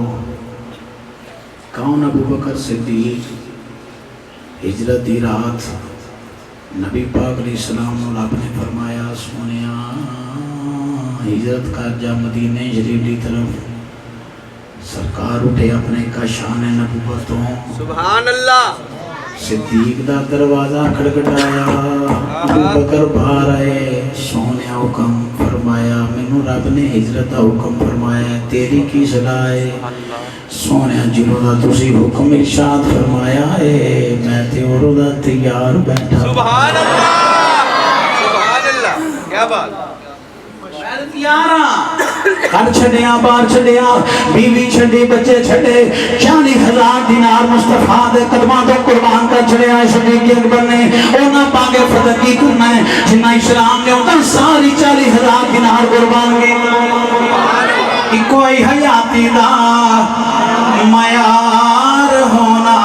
کون ابو بکر صدیق ہجرت دی رات نبی پاک علیہ السلام نے آپ نے فرمایا سونیا ہجرت کا جا مدینہ شریف کی طرف سرکار اٹھے اپنے کا شان نبوتوں سبحان اللہ صدیق دا دروازہ کھڑکھڑایا ابو بکر باہر آئے سونیا حکم فرمایا مینوں رب نے ہجرت دا حکم فرمایا تیری کی صلاح ہے سونیا جنوں دا تسی حکم ارشاد فرمایا ہے میں تے اوروں دا تیار بیٹھا سبحان اللہ کیا بات گھر چھڑیاں بار چھڑیا بیوی چھڑی بچے چھڑے 40,000 دینار مصطفیٰ دے قدماں تو قربان کر چھڑیا صدیق اکبر نے اونا پاگے فتح کی کرنا ہے جنہ اسلام نے ہوتا ساری 40,000 دینار قربان کی کوئی حیاتی دا معیار ہونا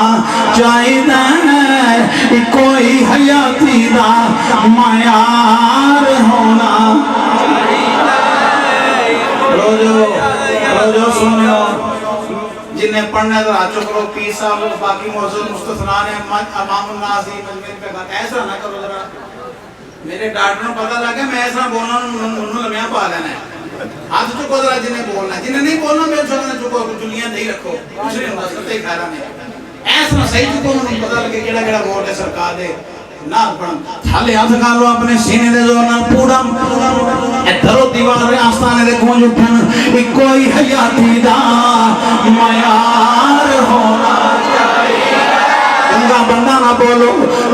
چاہیے کوئی حیاتی دا معیار ہونا روزو سنو جنہیں پڑھنے تو آچو کرو پیر صاحب باقی موضوع مستثنا نے امام الناسی مجمع پہ کہا ایسا نہ کرو ذرا میرے ڈاکٹر نے پتہ لگا میں ایسا بولنا انہوں لمیاں پا لینا ہے ہاتھ چکو ذرا جنہیں بولنا جنہیں نہیں بولنا میرے چھوٹے چکو جلیاں نہیں رکھو کچھ نہیں ہوتا سکتے ہی کھائرہ نہیں ایسا نہ صحیح چکو انہوں پتہ لگے کیڑا کیڑا ووٹ ہے سرکار دے نہ پڑھن تھالے ہاتھ کھالو اپنے سینے دے زور نہ پوڑا ادھرو دیوار آستانے دے کونج اٹھن کوئی حیاتی دا معیار ہونا چاہیے گنگا بندہ نہ بولو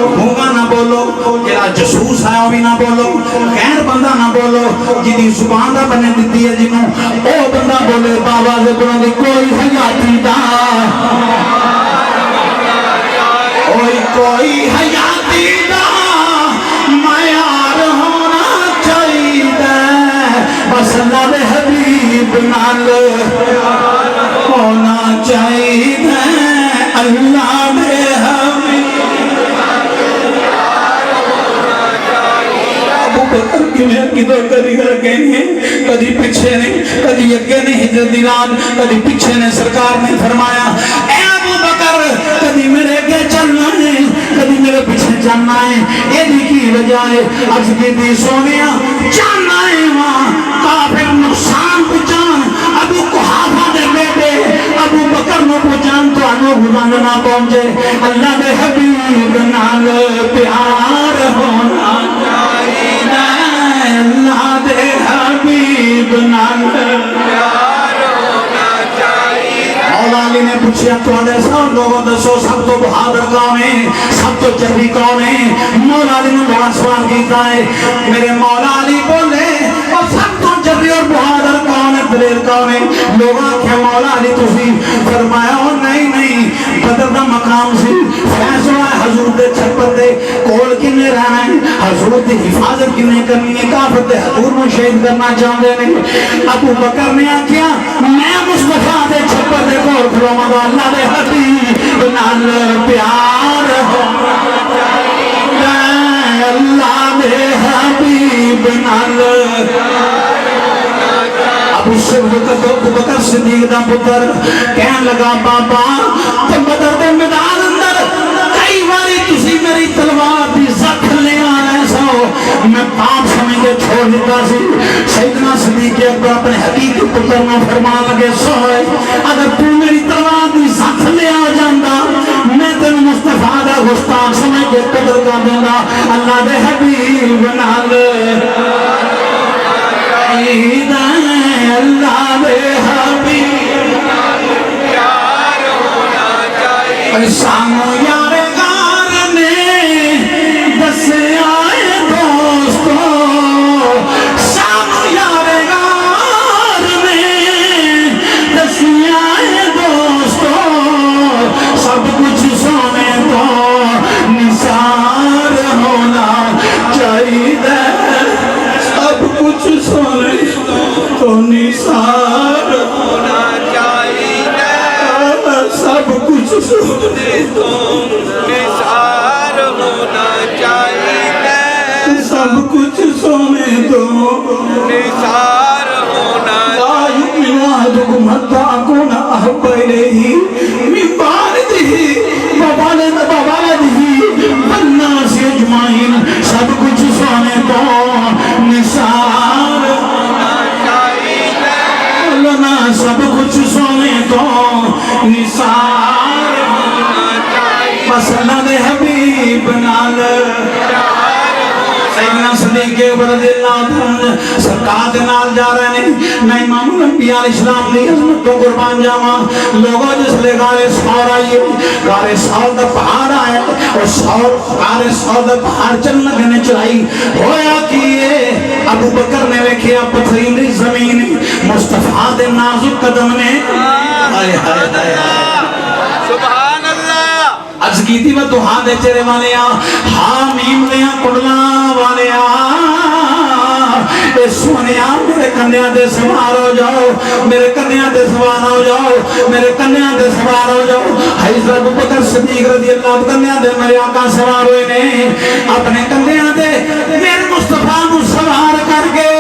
گھوما نہ بولو جڑا جسوس ہے وہ بھی نہ بولو غیر بندہ نہ بولو جدی زبان دا بنے دیتی ہے جنہوں او بندہ بولے بابا سے بلندی کوئی حیاتی دا کوئی حیاتی دا معیار ہونا چاہیے بس اللہ دے حبیب نال ہونا چاہیے اللہ دے حبیب ابو بکر کی میں کدھر کدھی کر گئے ہیں کدھی پیچھے نہیں کدھی اگے نہیں ہجرت دی رات کدھی پیچھے نے سرکار نے فرمایا اے ابو بکر کدھی میرے اگے چلنا ہے کبھی میرے پیچھے جاننا ہے یہ بھی کی وجہ ہے عرض کی دی سونیا جاننا ہے وہاں کافر نقصان پہنچان ابو قحافہ دے بیٹے ابو بکر نو پہنچان تو انو گزانا نہ پہنچے اللہ دے حبیب نال پیار ہونا چاہیے اللہ دے حبیب نال پیار ہونا چاہیے مولا علی نے پوچھا تواڈے سب لوگوں دسو سب تو بہادر کون ہے سب تو چربی کون ہے مولا علی نے بڑا سوال کیتا ہے میرے مولا علی بولے اور سب تو چربی اور بہادر کون ہے دلیر کون ہے لوگوں کے مولا علی تسی فرمایا اور نہیں بدر دا مقام سی فیصلہ ہے حضور دے چھپر دے کول کنے رہنا ہے حضور دے حفاظت کنے کرنی ہے کافر دے حضور میں شہید کرنا چاہتے نہیں ابو بکر نے آکھیا میں مصطفیٰ دے چھپر دے کول کھلو مدو اللہ دے حبیب نال پیار ہونا چاہیے اللہ دے حبیب نال ابو بکر صدیق دا پتر کہن لگا بابا تم بدر دے میدان اندر کئی باری تسی میری تلوار دی زخ لے آنا سو دیتا سی سیدنا صدیق اکبر اپنے حقیقی پتر میں فرما لگے سوئے اگر تو میری تلوار دی ساتھ لے آ جاندہ میں تین مصطفیٰ دا گستاخ سمجھ کے قدر کر دوں اللہ دے حبیب نال اللہ دے حبیب سانو یار غار نے دس آئے دوستو سانو یار غار نے دس آئے دوستو سب کچھ سونے تو نثار ہونا چاہیے سب کچھ سونے تو نثار ہونا چاہیے سب کچھ سونے تو نثار ہونا چاہیے سب کچھ سونے تو نثار ہونا لا یؤمن احدکم حتی اکون احب الیہ من والدہ وولدہ والناس اجمعین سب کچھ سونے تو نثار ہونا چاہیے لنا سب کچھ سونے تو نثار ہونا چاہیے بس اللہ دے حبیب نال سیدنا صدیق اکبر رضی اللہ عنہ سرکار دے نال جا رہے ہیں میں امام الانبیاء علیہ السلام دی عظمت کو قربان جاواں لوگوں جس لے غار ثور آئیے غار ثور دا پہاڑ آیا اور غار ثور دا پہاڑ چلنا گنے چلائی ہویا کیے ابو بکر نے ویکھیا پتھریلی زمین مصطفیٰ دے نازک قدم نے سبحان اللہ عرض کی تھی وہ دعا دے چرے والے حامیم لیا کڑلا والے اے سونیا میرے کنیاں دے سوار ہو جاؤ میرے کنیاں دے سوار ہو جاؤ میرے کنیاں دے سوار ہو جاؤ حضرت ابو بکر صدیق رضی اللہ کنیاں دے میرے آقا سوار ہوئے نے اپنے کنیاں دے میرے مصطفیٰ کو سوار کر کے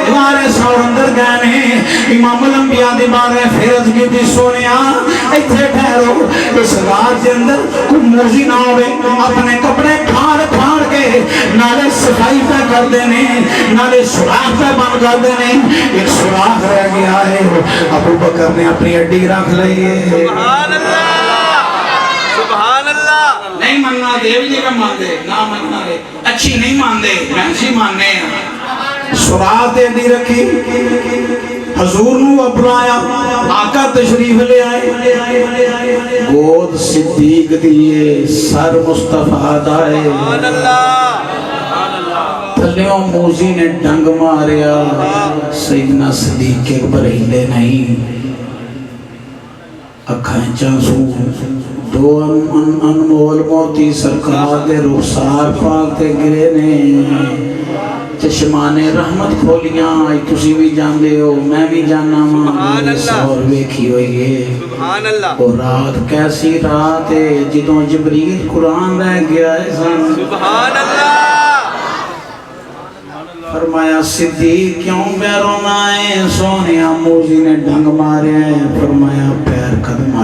غار ثور اندر گئے نے امام الانبیاء دی بارے فیرز کی تھی سونیا ایتھے ٹھہرو اس غار کے اندر کوئی موزی نہ ہوئے اپنے کپڑے پھاڑ پھاڑ کے نالے صفائی پہ کر دینے نالے سراخ پہ بند کر دینے ایک سراخ رہ گیا ہے ابو بکر نے اپنی اڈی رکھ لئیے سبحان اللہ سبحان اللہ نہیں ماننا دیو جی کا مان دے نہ ماننا دے اچھی نہیں مان دے محنسی ماننے ہیں سراخ دے دی رکھی حضور نو اپنایا آقا تشریف لے آئے گود صدیق دیئے سر مصطفیٰ دائے سبحان اللہ تھلیوں موزی نے ڈنگ ماریا سیدنا صدیق اکبر ہلے نہیں اکھائیں چانسو دو انمول موتی سرکار دے رخسار پاک تے گرے نے چشمان رحمت کھولیاں آئی تسی بھی جان دے ہو میں بھی جاننا ماں سور ویکھی ہوئی ہے سبحان اللہ اور رات کیسی رات ہے جدوں جبریل قرآن رہ گیا ہے سبحان اللہ فرمایا صدیق کیوں بیرون آئے سونیا موزی نے ڈنگ مارے ہیں فرمایا پیر قدم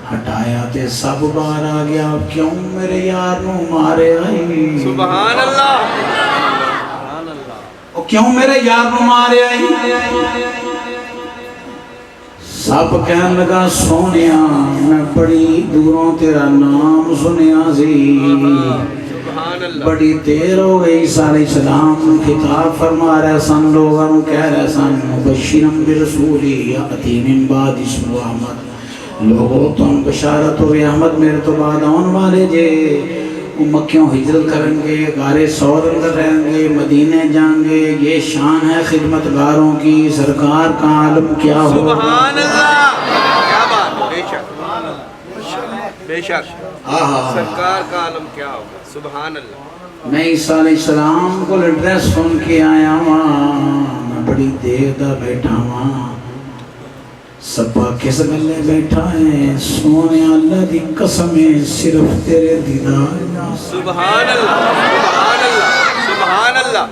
ہٹایا تے سب بار آ گیا کیوں میرے یار نو مارے آئی سبحان اللہ کیوں میرے یار نو مارے آئی سب کہنے لگا سونیا میں بڑی دوروں تیرا نام سنیا سی بڑی دیر ہو گئی عیسیٰ علیہ السلام خطاب فرما رہے سن لوگوں کہہ رہے سن مبشرم برسولی یاتی من بعد اسم احمد لوگوں تم بشارت ہوئی احمد میرے تو بعد آن والے جے مکیوں ہجرت کریں گے غار ثور اندر رہیں گے مدینے جائیں گے یہ شان ہے خدمتگاروں کی سرکار کا عالم کیا ہو سبحان اللہ کیا بات بے شک بے شک سرکار کا عالم کیا ہوگا سبحان اللہ میں عیسیٰ علیہ السلام کو ایڈریس سن کے آیا میں بڑی دیر دا بیٹھا سبا کس گلے بیٹھا ہے سونے اللہ دی قسمیں صرف تیرے دیدار سبحان اللہ سبحان اللہ سبحان اللہ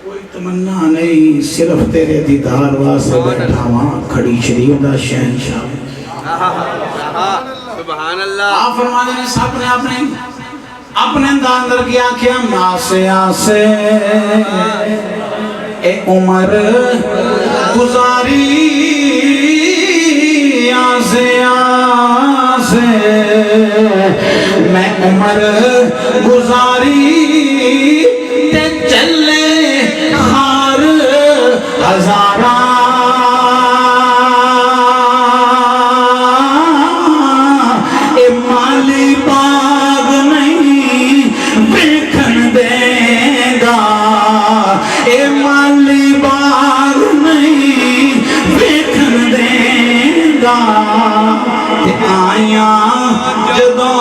کوئی تمنا نہیں صرف تیرے دیدار واسطے بیٹھا وہاں کھڑی شریف دا شہنشاہ سبحان اللہ آپ فرمانے نے سب نے اپنے اندر کیا کیا آسے آسے اے عمر گزاری آسے آسے میں عمر گزاری تے چلے خار ہزارہ اے مالی باغ نہیں بیکھن دے گا اے مالی باغ نہیں بیکھن دے گا تے آیاں جدوں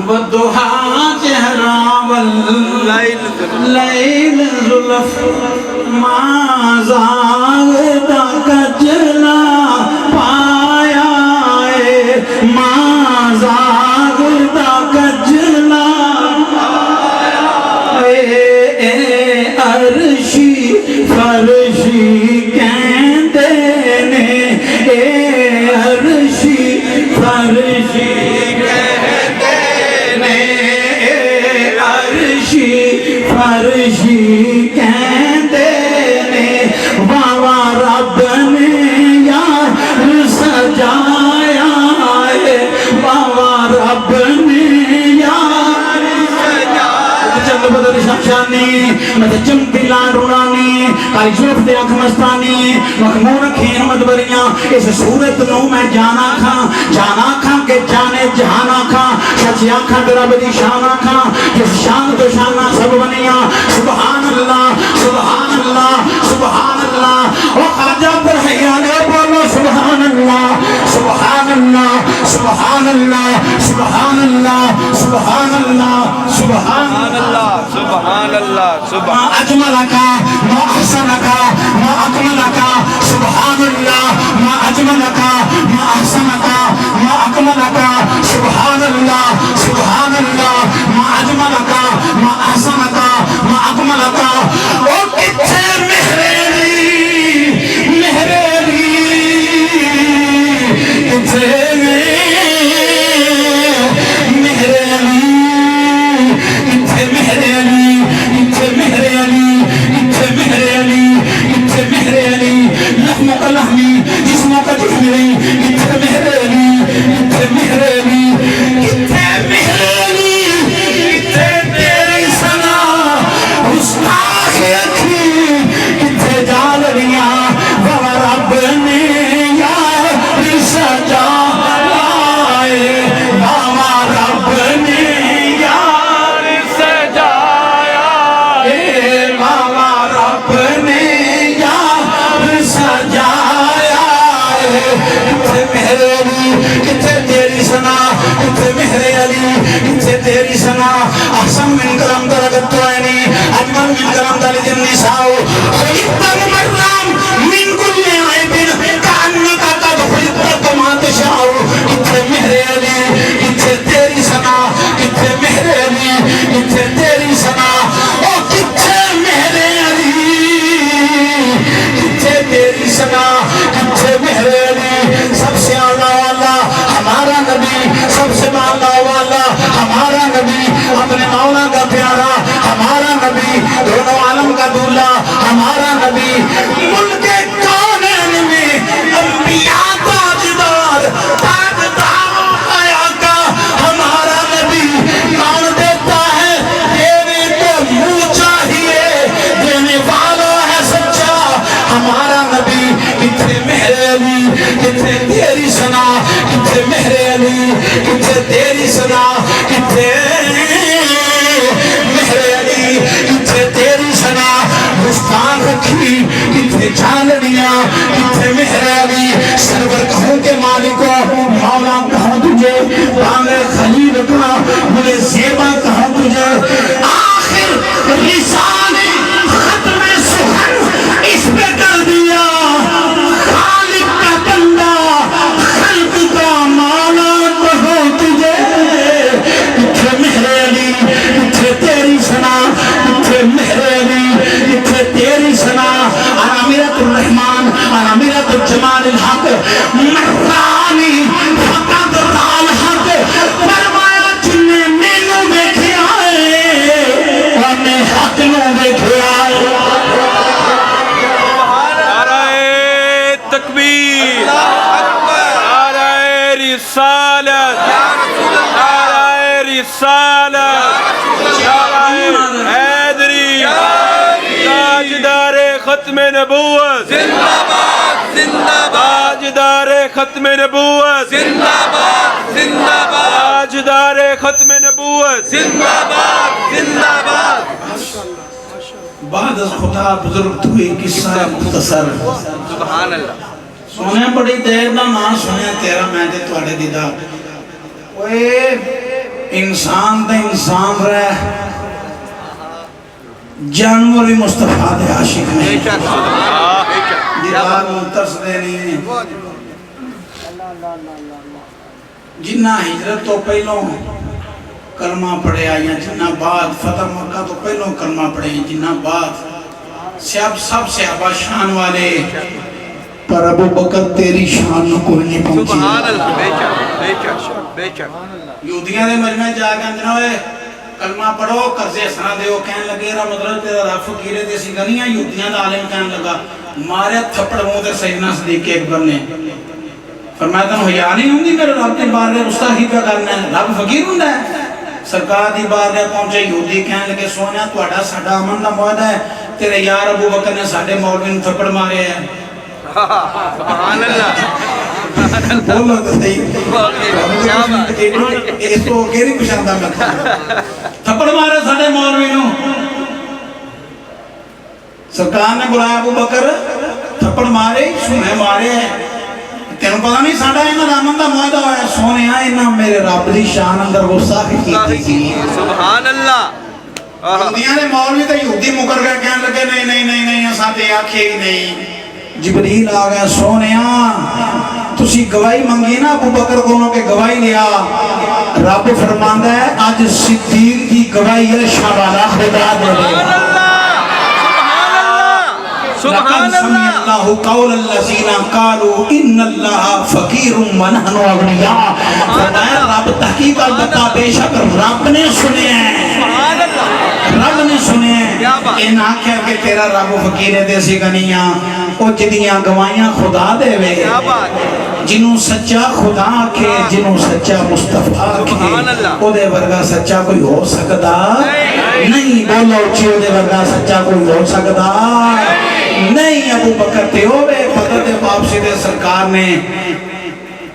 والضحى چہرہ واللیل زلف ما زاغ دا کجلا پایا اے ما زاغ دا کجلا اے عرشی فرشی کہندے نے اے عرشی فرشی فرشی کہندے نے واوا رب نے یار سجایا ہے واوا رب نے یار سجایا چند بدر شمشانی مدہ چمتی لان رونانی کالی شرف دے اکھ مستانی مخمون کھین مدبریاں اس صورت نو میں جانا کھاں کہ جانے جہانا کھاں سچی آنکھاں در رب دی شانا کھاں جس شان تو شانہ سب بنیاں سبحان اللہ سبحان اللہ سبحان اللہ او خواجہ پر حیانے بولو سبحان اللہ سبحان اللہ سبحان اللہ سبحان اللہ سبحان اللہ سبحان اللہ سبحان اللہ ما اجملکا ما احسنکا ما اکملکا سبحان اللہ ما اجملکا ما احسنکا ما اکملکا سبحان اللہ سبحان اللہ ما اجملکا ما احسنکا ما اکملکا او کتھے مہریلی کتھے تیری سنا احسن من کرم درگت توینی اجمل من کرم دلی النساء خلقت مرام من کل عیبن کانکا قد خلقت ما تشاء کتھے مہر علی کتھے تیری سنا کتھے مہر علی کتھے تیری سنا او کتھے مہر علی کتھے تیری سنا کتھے مہر علی سب سے اعلیٰ والا ہمارا نبی سب سے اعلیٰ والا ہمارا نبی اپنے مولا کا پیارا ہمارا نبی دونوں عالم کا دولہ ہمارا نبی ملک کونین میں انبیاء تاجدار آیا کا ہمارا نبی کون دیتا ہے دینے کو منہ چاہیے دینے والا ہے سچا ہمارا نبی کتھے مہر علی کتھے تیری سنا کتھے مہر علی کتھے تیری سنا کتھے مہر علی کتھے تیری سنا مستان رکھی کتھے چاندنیاں کتھے مہر علی سرور کہوں کے مالکوں مولا کہوں تجھے بانگ خلیل کا مجھے زیبا کہوں تجھے آخر لسان ختم سخن اس پہ کر دیا خالق کا بندہ خلق کا مولا کہوں تجھے کتھے مہر علی کتھے تیری سنا کتھے مہر علی کتھے تیری سنا انا میرت الرحمن انا میرت الجمال الحق مرہ رسالت نعرہ رسالت نعرہ حیدری تاجدار ختم نبوت زندہ باد زندہ باد تاجدار ختم نبوت زندہ باد زندہ باد تاجدار ختم نبوت زندہ باد زندہ باد بعد از خدا بزرگ توی قصہ مختصر سبحان اللہ سونے بڑی دیر دا نا سونے تیرا میں تے توڑے دیدا اوے انسان دا انسان رہ جانور بھی مصطفیٰ دے عاشق بے نہیں شک سبحان اللہ بے شک دیدار منترس دے نہیں ہیں جنہ ہجرت تو پہلوں کلمہ پڑھے آئیں جنہ بعد فتح مکہ تو پہلوں کلمہ پڑھے ہیں جنہ بعد سب صحابہ شان والے پر ابو بکر تیری شان نو کوئی نہیں پہنچی سبحان اللہ بے شک بے شک بے شک یہودیاں دے مجمع جا کے اندر ہوئے کلمہ پڑھو قرضے سنا دیو کہنے لگے را مطلب تیرا رب فقیرے دے سی گنیاں یہودیاں دا عالم کہنے لگا مارے تھپڑ منہ دے سیدنا صدیق اکبر نے فرمایا تن حیا نہیں ہوں گی میرے رب دی بار رہے گستاخی پہ کرنا ہے رب فقیر ہوں ہے سرکار دی بار رہے پہنچے یہودی کہنے لگے سونا تو اڈا ساڈا امن دا معاہدہ ہے تیرے یار ابو بکر نے ساڈے مولوی نے تھپڑ مارے ہیں سبحان اللہ بولو تو صحیح اس کو کیری پشاندہ میں تھپڑ مارے ساڈے مولوی نو سرکار نے بلایا ابو بکر تھپڑ مارے سونے مارے ہیں تینوں پتہ نہیں ساڈا انہاں دا امن دا معاہدہ ہوا ہے سونے انہاں میرے رب دی شان اندر گستاخی کی تھی سبحان اللہ یہودیاں نے مولوی تے یہودی مکر کے کہنے لگے نہیں نہیں نہیں نہیں اساں تے آکھے ہی نہیں جبریل آ گیا سونیا تسی گواہی منگی نا ابو بکر کونوں کے گواہی لیا رب فرماندا ہے آج صدیق دی گواہی ہے شابالا خدا دے سبحان سمع اللہ قول الذین قالوا ان اللہ فقیر ونحن اغنیاء فرمایا رب تحقیق البتہ بے شک رب نے سنے ہیں رب نے سنے ہیں ان آنکھیں کہ تیرا رب فقیر دے سی گنیاں او جدیاں گوائیاں خدا دے وے جنہوں سچا خدا آکھے جنہوں سچا مصطفیٰ آکھے او دے ورگا سچا کوئی ہو سکتا نہیں بولو اچھی او دے ورگا سچا کوئی ہو سکتا نہیں ابو بکر تے ہوئے بدر باپ سیدھے سرکار نے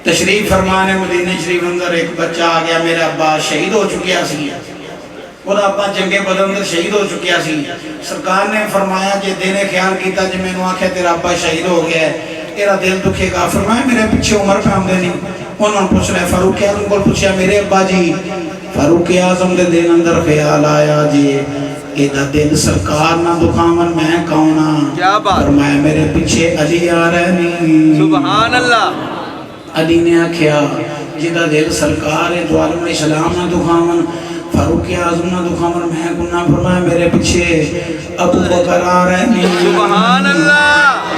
تشریف فرمانے مدینہ شریف اندر ایک بچہ آ گیا میرا ابا شہید ہو چکیا سی وہ ابا جنگ بدر اندر شہید ہو چکیا سی سرکار نے فرمایا جے دینے خیال کیتا جے میں نے آکھیا تیرا ابا شہید ہو گیا ہے تیرا دل دکھے گا فرمایا میرے پیچھے عمر پہ ہم دینی انہوں نے پوچھ رہے فاروق اعظم کو پوچھیا میرے ابا جی فاروق اعظم دے دن اندر خیال آیا جی ایدہ دل سرکار نہ دکھامن میں کونا فرمایا میرے پیچھے علی آ رہے نہیں سبحان اللہ علی نے آکھیا جیدہ دل سرکار ہے تو عالم علیہ السلام نہ دکھامن فاروق اعظم نہ دکھامن میں کونا فرمایا میرے پیچھے ابو بکر آ رہے نہیں سبحان اللہ